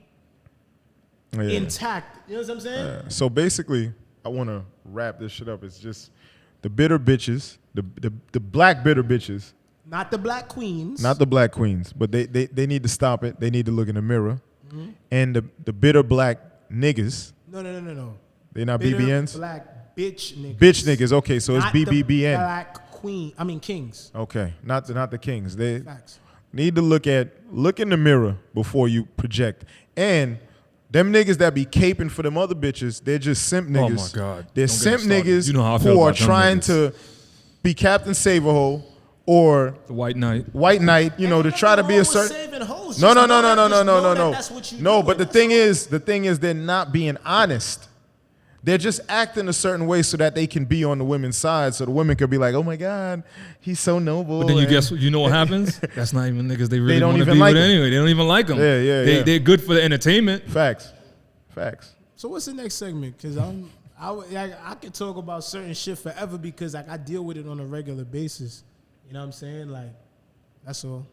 intact. You know what I'm saying? So basically, I want to wrap this shit up. It's just the bitter bitches, the black bitter bitches. Not the black queens. Not the black queens, but they need to stop it. They need to look in the mirror. Mm-hmm. And the bitter black niggas. No. They're not Bitter BBNs? black bitch niggas. Bitch niggas. Okay, so Not it's BBBN. The black queen. I mean kings. Okay, not the kings. They Facts. need to look in the mirror before you project. And them niggas that be caping for them other bitches, they're just simp niggas. Oh my God. They're Don't simp get me started. niggas You know how I feel who are about them trying niggas. to be Captain Save-A-Hole or The White Knight. you know, to try to be a certain. No. No, but the thing is, they're not being honest. They're just acting a certain way so that they can be on the women's side, so the women could be like, "Oh my God, he's so noble." But then you know what happens? That's not even niggas they really don't want to even be like with them. anyway. They don't even like them. Yeah. They're good for the entertainment. Facts. So what's the next segment? Because I could talk about certain shit forever because like I deal with it on a regular basis. You know what I'm saying? Like, that's all.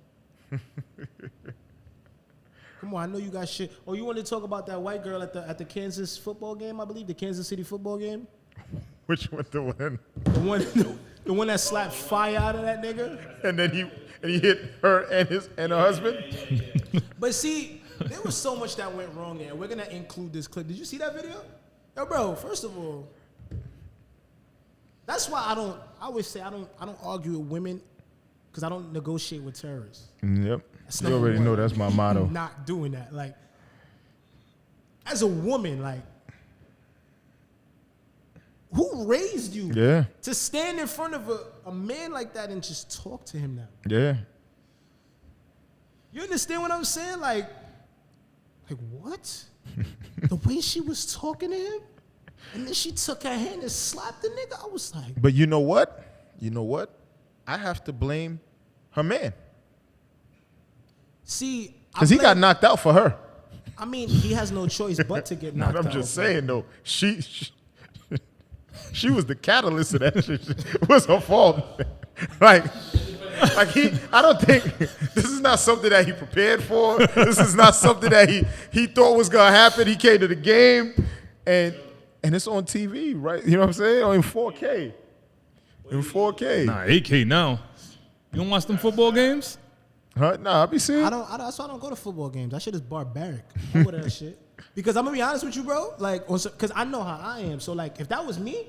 Come on, I know you got shit. Oh, you want to talk about that white girl at the Kansas football game? I believe the Kansas City football game. Which one to win? The one that slapped fire out of that nigga. And then he hit her and her husband. But see, there was so much that went wrong there. We're gonna include this clip. Did you see that video? Yo, bro. First of all, that's why I always say I don't argue with women because I don't negotiate with terrorists. Yep. That's You already know that's my motto. Not doing that. Like, as a woman, like, who raised you to stand in front of a man like that and just talk to him now? Yeah. You understand what I'm saying? Like what? The way she was talking to him? And then she took her hand and slapped the nigga? I was like... But you know what? I have to blame her man. See... Because he got knocked out for her. I mean, he has no choice but to get knocked out. I'm just saying, though. She was the catalyst of that shit. It was her fault. I don't think, this is not something that he prepared for. This is not something that he thought was going to happen. He came to the game, and it's on TV, right? You know what I'm saying? In 4K. In 4K. Nah, 8K now. You don't watch them football games? Huh? Nah, I be seeing. That's why I don't go to football games. That shit is barbaric. I don't go to that shit. Because I'm going to be honest with you, bro. Like, because I know how I am. So, like, if that was me,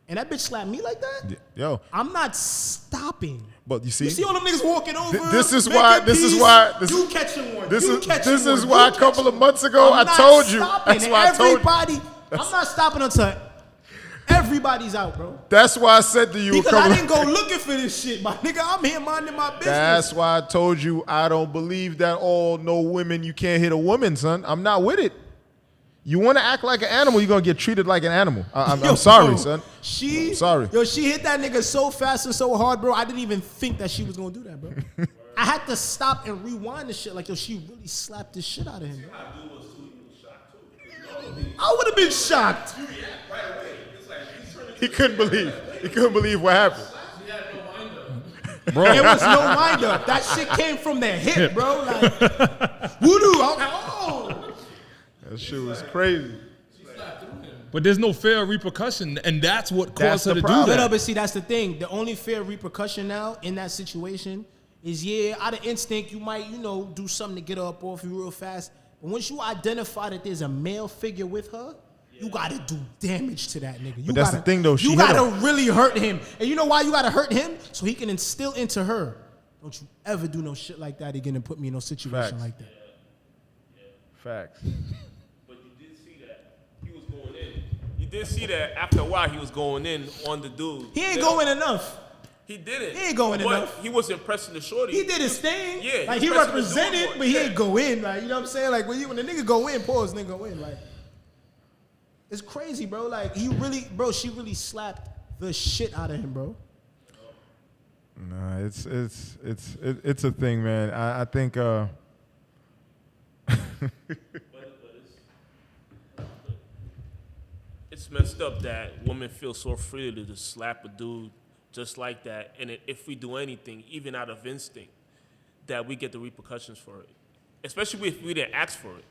and that bitch slapped me like that, yo, I'm not stopping. But you see all them niggas walking over. This is why you catching one. This is why a couple of months ago I told you. That's why I told you. I'm not stopping until everybody's out, bro. That's why I said to you because I didn't go looking for this shit, my nigga. I'm here minding my business. That's why I told you I don't believe that no women, you can't hit a woman, son. I'm not with it. You want to act like an animal, you're going to get treated like an animal. I'm sorry, son. I'm sorry. Yo, she hit that nigga so fast and so hard, bro. I didn't even think that she was going to do that, bro. I had to stop and rewind the shit. Like, yo, she really slapped the shit out of him. I would have been shocked. He couldn't believe what happened. Bro. There was no wind up. That shit came from the hip, bro. Like, voodoo. I was like, oh. That shit was crazy. But there's no fair repercussion, and that's what caused her to do No, that. but see, that's the thing. The only fair repercussion now in that situation is, out of instinct, you might, do something to get her up off you real fast. But once you identify that there's a male figure with her, you gotta do damage to that nigga. But that's the thing, though. You gotta really hurt him. And you know why you gotta hurt him? So he can instill into her. Don't you ever do no shit like that again and put me in no situation like that. Facts. But you did see that he was going in. You did see that after a while he was going in on the dude. He ain't going enough. He didn't. He ain't going enough. He wasn't pressing the shorty. He did his thing. Yeah. Like, he represented, but he ain't go in. Like, you know what I'm saying? Like, when the nigga go in, pause, nigga go in. Like, it's crazy, bro. Like, she really slapped the shit out of him, bro. Nah, it's a thing, man. I think it's messed up that women feel so free to just slap a dude just like that, and if we do anything, even out of instinct, that we get the repercussions for it, especially if we didn't ask for it.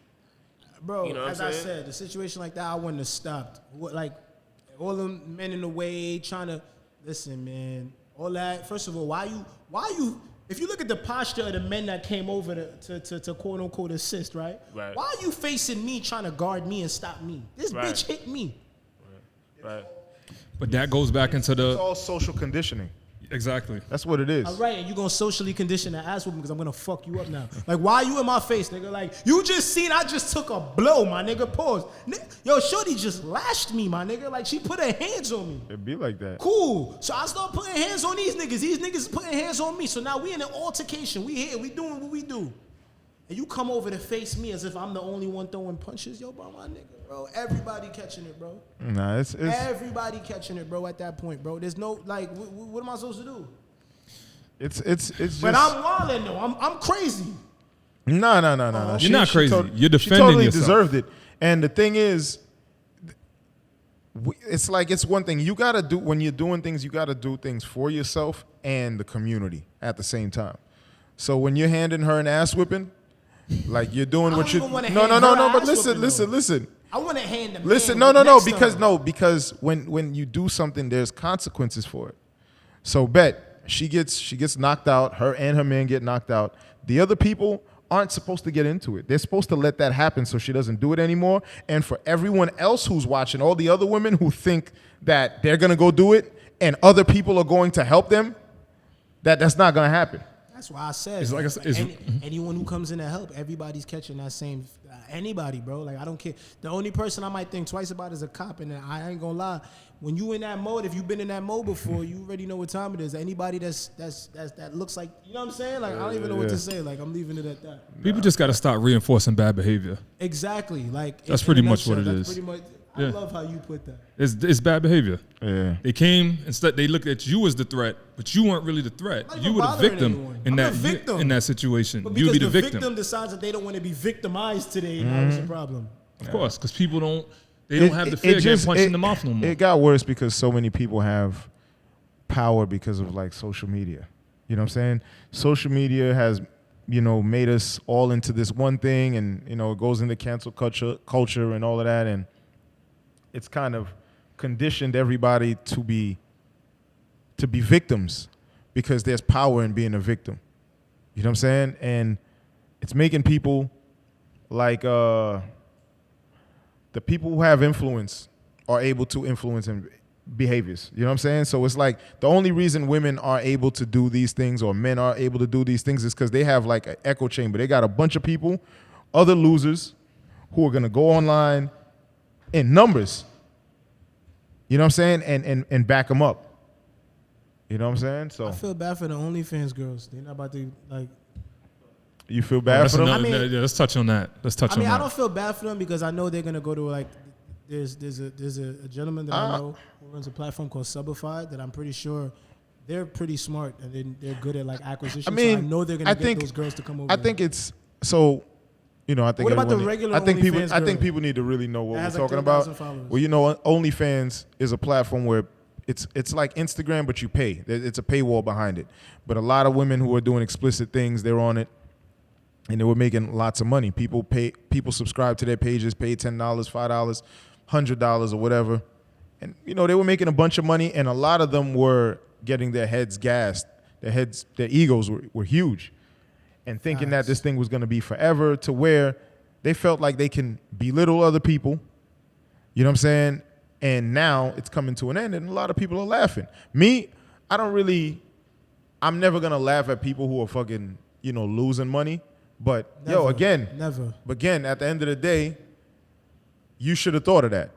Bro, you know as I said, the situation like that, I wouldn't have stopped. Like, all them men in the way trying to, listen, man, all that. First of all, why you, if you look at the posture of the men that came over to quote unquote assist, right? Right. Why are you facing me trying to guard me and stop me? This bitch hit me. Right. But that goes back into it's all social conditioning. Exactly. That's what it is. All right, and you gonna socially condition the ass whooping because I'm gonna fuck you up now. Like, why are you in my face, nigga? Like, you just seen I just took a blow, my nigga. Pause. Yo, shorty just lashed me, my nigga. Like, she put her hands on me. It be like that. Cool. So I start putting hands on these niggas. These niggas is putting hands on me. So now we in an altercation. We here. We doing what we do. And you come over to face me as if I'm the only one throwing punches. Yo, bro, my nigga, bro. Everybody catching it, bro. Nah, it's everybody catching it, bro, at that point, bro. There's no, like, what am I supposed to do? It's just. But I'm wilding though. I'm crazy. No. You're not crazy. You're defending she totally yourself. deserved it. And the thing is, it's like, it's one thing you gotta do when you're doing things. You gotta do things for yourself and the community at the same time. So when you're handing her an ass whipping, like you're doing what you. No. But listen. I want to hand the. Listen, because when you do something, there's consequences for it. So she gets knocked out. Her and her man get knocked out. The other people aren't supposed to get into it. They're supposed to let that happen so she doesn't do it anymore. And for everyone else who's watching, all the other women who think that they're gonna go do it and other people are going to help them, that's not gonna happen. That's why I said, It's like anyone who comes in to help, everybody's catching that same. Anybody, bro. Like, I don't care. The only person I might think twice about is a cop, and I ain't gonna lie. When you in that mode, if you've been in that mode before, you already know what time it is. Anybody that looks like, you know what I'm saying? Like, I don't even know what to say. Like, I'm leaving it at that. People just got to stop reinforcing bad behavior. Exactly. Like, that's pretty much what it is. Pretty much. I love how you put that. It's bad behavior. Yeah. They came instead. They looked at you as the threat, but you weren't really the threat. You were the victim in that situation. But You'd be the the victim decides that they don't want to be victimized today. Now it's a problem. Of course, because people don't have the fear of getting punched in the mouth no more. It got worse because so many people have power because of like social media. You know what I'm saying? Social media has, made us all into this one thing, and it goes into cancel culture and all of that, and it's kind of conditioned everybody to be victims because there's power in being a victim. You know what I'm saying? And it's making people like the people who have influence are able to influence in behaviors. You know what I'm saying? So it's like the only reason women are able to do these things or men are able to do these things is because they have like an echo chamber. They got a bunch of people, other losers, who are going to go online in numbers, you know what I'm saying, and back them up. You know what I'm saying? So I feel bad for the OnlyFans girls. They're not about to like. You feel bad for them? Let's touch on that. I don't feel bad for them because I know they're gonna go to like. There's a gentleman that I know who runs a platform called Subified that I'm pretty sure they're pretty smart and they're good at like acquisition. I mean, so I know they're gonna get those girls to come over. I think it's so. You know, I think. What about the regular OnlyFans girl? I think people need to really know what we're talking like about. Followers. Well, you know, OnlyFans is a platform where it's like Instagram, but you pay. It's a paywall behind it. But a lot of women who are doing explicit things, they're on it, and they were making lots of money. People subscribe to their pages, pay $10, $5, $100 or whatever, and you know they were making a bunch of money. And a lot of them were getting their heads gassed. Their egos were huge. And thinking that this thing was going to be forever, to where they felt like they can belittle other people. You know what I'm saying? And now it's coming to an end, and a lot of people are laughing. Me, I'm never going to laugh at people who are fucking, you know, losing money. But, never, But again, at the end of the day, you should have thought of that.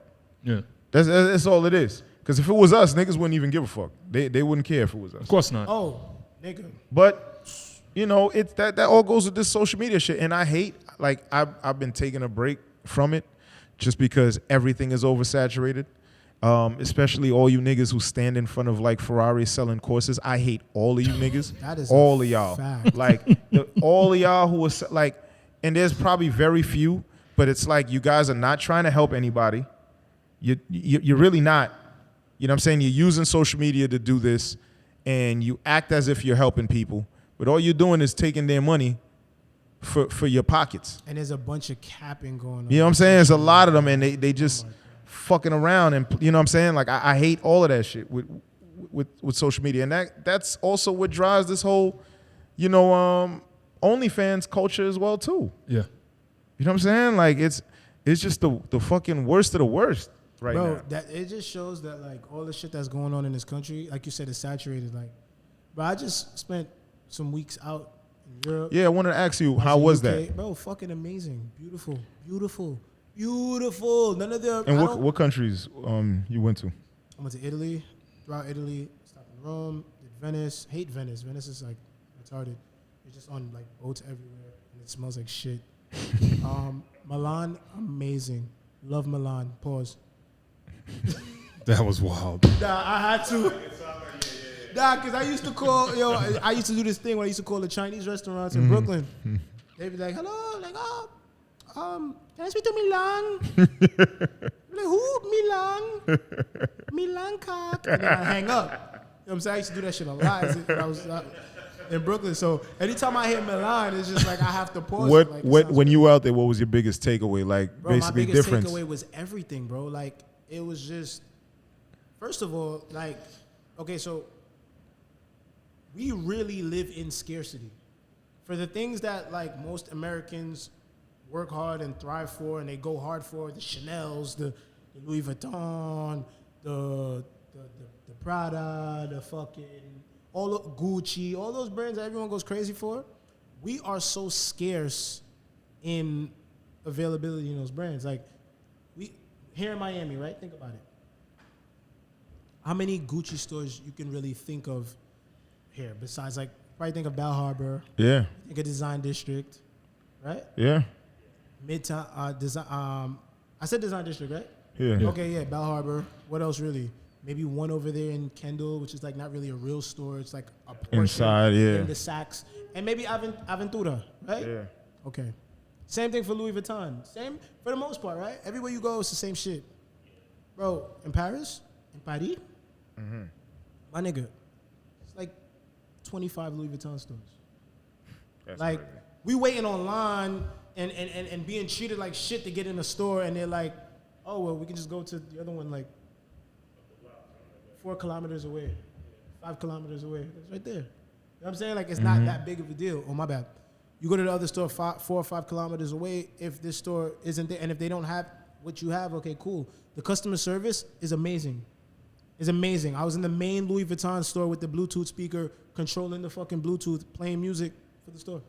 Yeah. That's all it is. Because if it was us, niggas wouldn't even give a fuck. They wouldn't care if it was us. Of course not. Oh, nigga. But... You know, it's that all goes with this social media shit. And I hate, like, I've been taking a break from it just because everything is oversaturated. Especially all you niggas who stand in front of, like, Ferraris selling courses. I hate all of you niggas. That is all of y'all. Fact. Like, all of y'all who are, like, and there's probably very few, but it's like you guys are not trying to help anybody. You're really not. You know what I'm saying? You're using social media to do this, and you act as if you're helping people. But all you're doing is taking their money for your pockets. And there's a bunch of capping going on. You know what I'm saying? There's a lot of them, and they just fucking around. And you know what I'm saying? Like, I hate all of that shit with social media. And that's also what drives this whole, you know, OnlyFans culture as well, too. Yeah. You know what I'm saying? Like, it's just the fucking worst of the worst right now. Bro, it just shows that, like, all the shit that's going on in this country, like you said, is saturated. Like, but I just spent some weeks out in Europe. Yeah, I wanted to ask you, how was that? Bro, fucking amazing. Beautiful. None of them. And what countries you went to? I went to Italy. Throughout Italy, stopped in Rome, did Venice. Hate Venice. Venice is like retarded. It's just on like boats everywhere, and it smells like shit. Milan, amazing. Love Milan. Pause. That was wild. Nah, I had to. Nah, because I used to I used to do this thing where I used to call the Chinese restaurants in Brooklyn. They'd be like, hello, like, can I speak to Milan? Like, who? Milan? Milan cock. And then I hang up. You know what I'm saying? I used to do that shit a lot when I was in Brooklyn. So anytime I hear Milan, it's just like I have to pause. When you were out there, what was your biggest takeaway? Like, bro, basically my biggest difference? takeaway was everything, bro. Like, it was just, first of all, like, okay, so we really live in scarcity. For the things that like most Americans work hard and thrive for and they go hard for, the Chanels, the Louis Vuitton, the Prada, the fucking, all of Gucci, all those brands that everyone goes crazy for, we are so scarce in availability in those brands. Like, we here in Miami, right? Think about it. How many Gucci stores you can really think of here, besides like probably think of Bal Harbor. Yeah. Think of Design District, right? Yeah. Midtown Design. I said Design District, right? Yeah. Okay, yeah. Bal Harbor. What else really? Maybe one over there in Kendall, which is like not really a real store. It's like a portion inside, yeah. in the Saks, and maybe Aventura, right? Yeah. Okay. Same thing for Louis Vuitton. Same for the most part, right? Everywhere you go, it's the same shit, bro. In Paris, my nigga, it's like 25 Louis Vuitton stores. That's like, crazy. We waiting online and being treated like shit to get in the store, and they're like, oh, well, we can just go to the other one like 4 kilometers away, 5 kilometers away. It's right there. You know what I'm saying? Like, it's not that big of a deal. Oh, my bad. You go to the other store 4 or 5 kilometers away. If this store isn't there, and if they don't have what you have, okay, cool. The customer service is amazing. It's amazing. I was in the main Louis Vuitton store with the Bluetooth speaker, controlling the fucking Bluetooth, playing music for the store,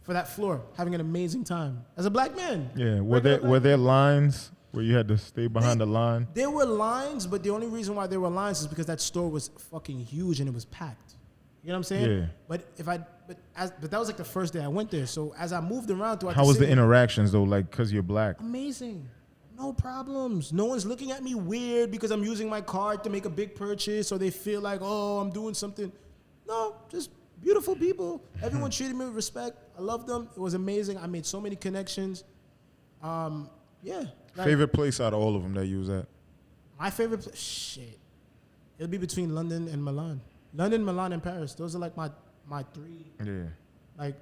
for that floor, having an amazing time as a black man. Yeah. Were there lines where you had to stay behind the line? There were lines, but the only reason why there were lines is because that store was fucking huge and it was packed. You know what I'm saying? Yeah. But that was like the first day I went there. So as I moved around throughout How the was city, the interactions though? Like, cause you're black. amazing. No problems. No one's looking at me weird because I'm using my card to make a big purchase or they feel like, oh, I'm doing something. No, just beautiful people. Everyone treated me with respect. I loved them. It was amazing. I made so many connections. Yeah. Favorite place out of all of them that you was at? My favorite place? Shit. It'll be between London and Milan. London, Milan, and Paris. Those are like my three like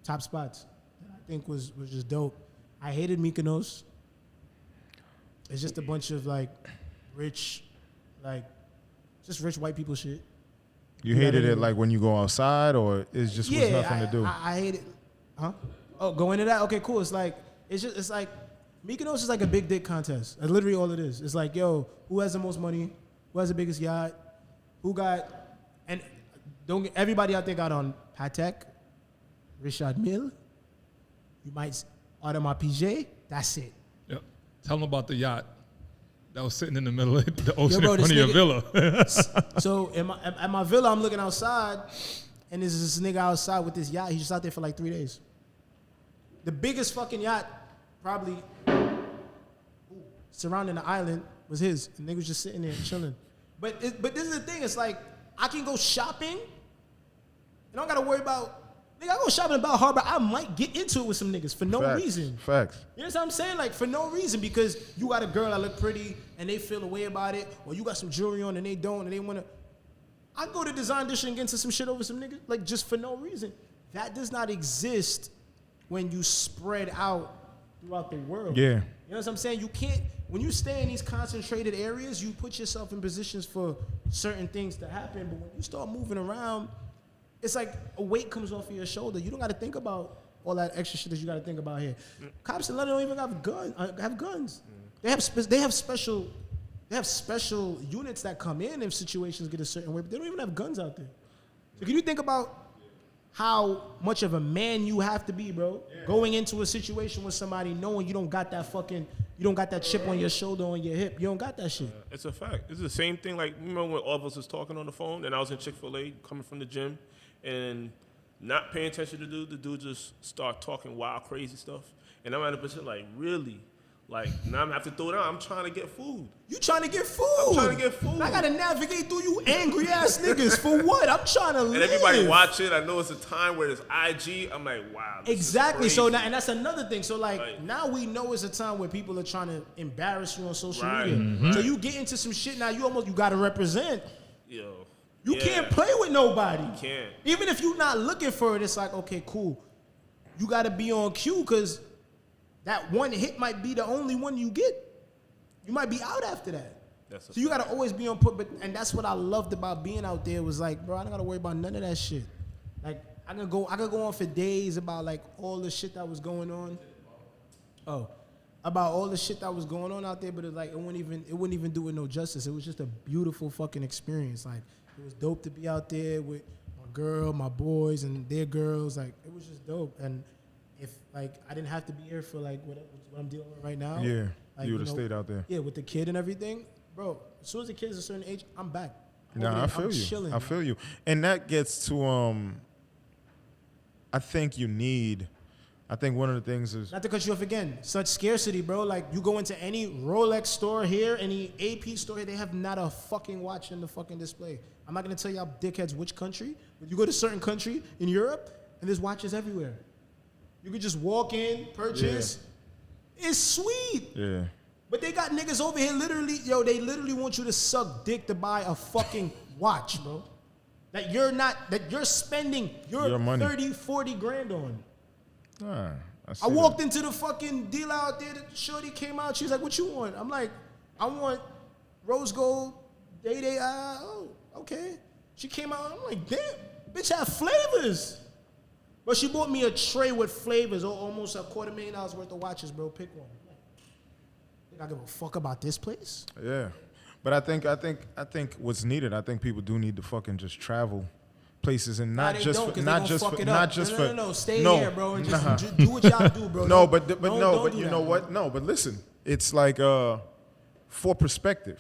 top spots that I think was just dope. I hated Mykonos. It's just a bunch of like rich, like just rich white people shit. You hated it like when you go outside, or it's just was nothing to do? I hate it. Huh? Oh, go into that? Okay, cool. It's like Mykonos is like a big dick contest. That's literally all it is. It's like, yo, who has the most money? Who has the biggest yacht? Who got? And everybody out there got on Patek, Jarmel. You might order my PJ. That's it. Yep. Tell them about the yacht that was sitting in the middle of the ocean in front of your villa. So at my villa, I'm looking outside, and there's this nigga outside with this yacht. He's just out there for like 3 days. The biggest fucking yacht, probably surrounding the island, was his. The nigga was just sitting there chilling. But this is the thing. It's like I can go shopping, and I don't gotta worry about. Nigga, I go shopping in Bell Harbor, I might get into it with some niggas for no reason. Facts. You know what I'm saying? Like, for no reason, because you got a girl that look pretty and they feel a way about it, or you got some jewelry on and they don't, and they want to. I go to Design District and get into some shit over some niggas, like, just for no reason. That does not exist when you spread out throughout the world. Yeah. You know what I'm saying? You can't, when you stay in these concentrated areas, you put yourself in positions for certain things to happen, but when you start moving around, it's like a weight comes off of your shoulder. You don't got to think about all that extra shit that you got to think about here. Cops in London don't even have guns. They have special units that come in if situations get a certain way, but they don't even have guns out there. So can you think about how much of a man you have to be, bro, going into a situation with somebody knowing you don't got that chip on your shoulder, on your hip. You don't got that shit. It's a fact. It's the same thing. Like, remember when all of us was talking on the phone and I was in Chick-fil-A coming from the gym and not paying attention to the dude just start talking wild, crazy stuff. And I'm at a position like, really? Like, now I'm going to have to throw it out. I'm trying to get food. You trying to get food? I'm trying to get food. I got to navigate through you angry ass niggas for what? I'm trying to live. And everybody watch it. I know it's a time where it's IG. I'm like, wow. Exactly. So now, and that's another thing. So like now we know it's a time where people are trying to embarrass you on social media. Mm-hmm. So you get into some shit now. You got to represent. Yo. You can't play with nobody. You can't. Even if you're not looking for it, it's like, okay, cool. You got to be on cue because that one hit might be the only one you get. You might be out after that. So you got to always be on put. And that's what I loved about being out there was like, bro, I don't got to worry about none of that shit. Like, I could go on for days about like all the shit that was going on. About all the shit that was going on out there, but it's like it wouldn't even do it no justice. It was just a beautiful fucking experience. Like, it was dope to be out there with my girl, my boys, and their girls. Like, it was just dope. And if like I didn't have to be here for like what I'm dealing with right now, like, you would have stayed out there. Yeah, with the kid and everything, bro. As soon as the kid's a certain age, I'm back. I feel you. Chilling, I feel you. And that gets to I think one of the things is not to cut you off again. Such scarcity, bro. Like you go into any Rolex store here, any AP store here, they have not a fucking watch in the fucking display. I'm not gonna tell y'all dickheads which country, but you go to a certain country in Europe and there's watches everywhere. You could just walk in, purchase. Yeah. It's sweet. Yeah. But they got niggas over here they literally want you to suck dick to buy a fucking watch, bro. That you're spending your money. 30, 40 grand on. I walked into the fucking dealer out there. The shorty came out. She was like, "What you want?" I'm like, "I want rose gold, day. Okay." She came out. I'm like, "Damn, bitch have flavors." But she bought me a tray with flavors, almost $250,000 worth of watches, bro. Pick one. Think I give a fuck about this place? Yeah, but I think what's needed. I think people do need to fucking just travel places and not just for stay here, bro, and just do what y'all do, bro. No, but you know what? No, but listen, it's like for perspective,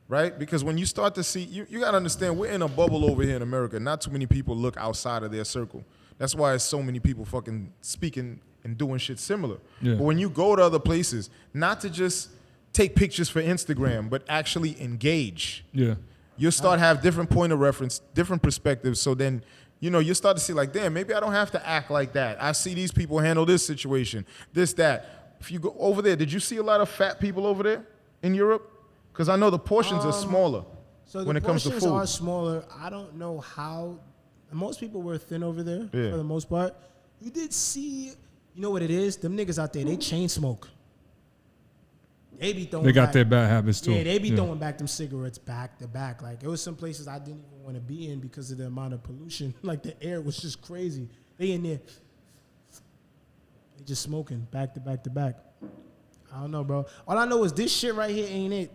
right? Because when you start to see, you gotta understand, we're in a bubble over here in America. Not too many people look outside of their circle. That's why so many people fucking speaking and doing shit similar. Yeah. But when you go to other places, not to just take pictures for Instagram, but actually engage. Yeah. You'll start have different point of reference, different perspectives. So then, you start to see like, damn, maybe I don't have to act like that. I see these people handle this situation, this, that. If you go over there, did you see a lot of fat people over there in Europe? Because I know the portions are smaller when it comes to food. So the portions are smaller. I don't know how. Most people were thin over there for the most part. You did see, you know what it is? Them niggas out there, they chain smoke. They be throwing. They got their bad habits too. Yeah, they be throwing back them cigarettes back to back. Like, it was some places I didn't even want to be in because of the amount of pollution. Like, the air was just crazy. They in there, they just smoking back to back to back. I don't know, bro. All I know is this shit right here ain't it.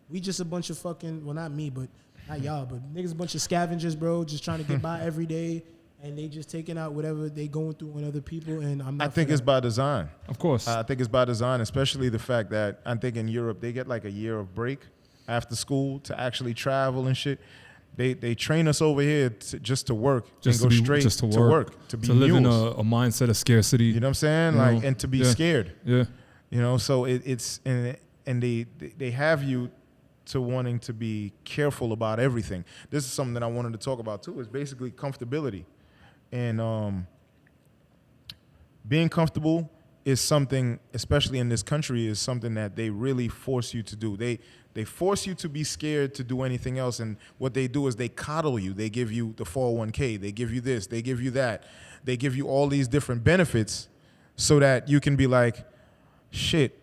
We just a bunch of fucking, well, not me, but not y'all, but niggas a bunch of scavengers, bro, just trying to get by every day. And they just taking out whatever they going through on other people, and I'm not. I think it's by design. Of course. I think it's by design, especially the fact that I think in Europe they get like a year of break after school to actually travel and shit. They train us over here just to work and go straight to work, to be to live in a mindset of scarcity. You know what I'm saying? Like, and to be scared. Yeah. So it's and they have you to wanting to be careful about everything. This is something that I wanted to talk about too. Is basically comfortability. And being comfortable is something, especially in this country, is something that they really force you to do. They force you to be scared to do anything else. And what they do is they coddle you. They give you the 401k. They give you this. They give you that. They give you all these different benefits so that you can be like, shit,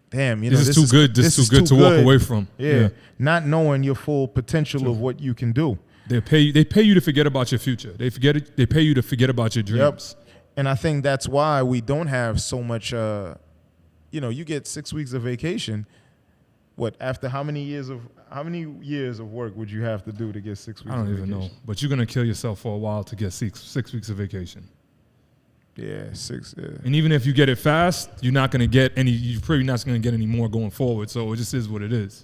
damn, this is too good. This is too good to walk away from. Yeah. Not knowing your full potential of what you can do. They pay you to forget about your future. They pay you to forget about your dreams. Yep. And I think that's why we don't have so much. You get 6 weeks of vacation. What, after how many years of work would you have to do to get 6 weeks? I don't even know. But you're gonna kill yourself for a while to get six weeks of vacation. Yeah, 6. Yeah. And even if you get it fast, you're not gonna get any. You're probably not gonna get any more going forward. So it just is what it is.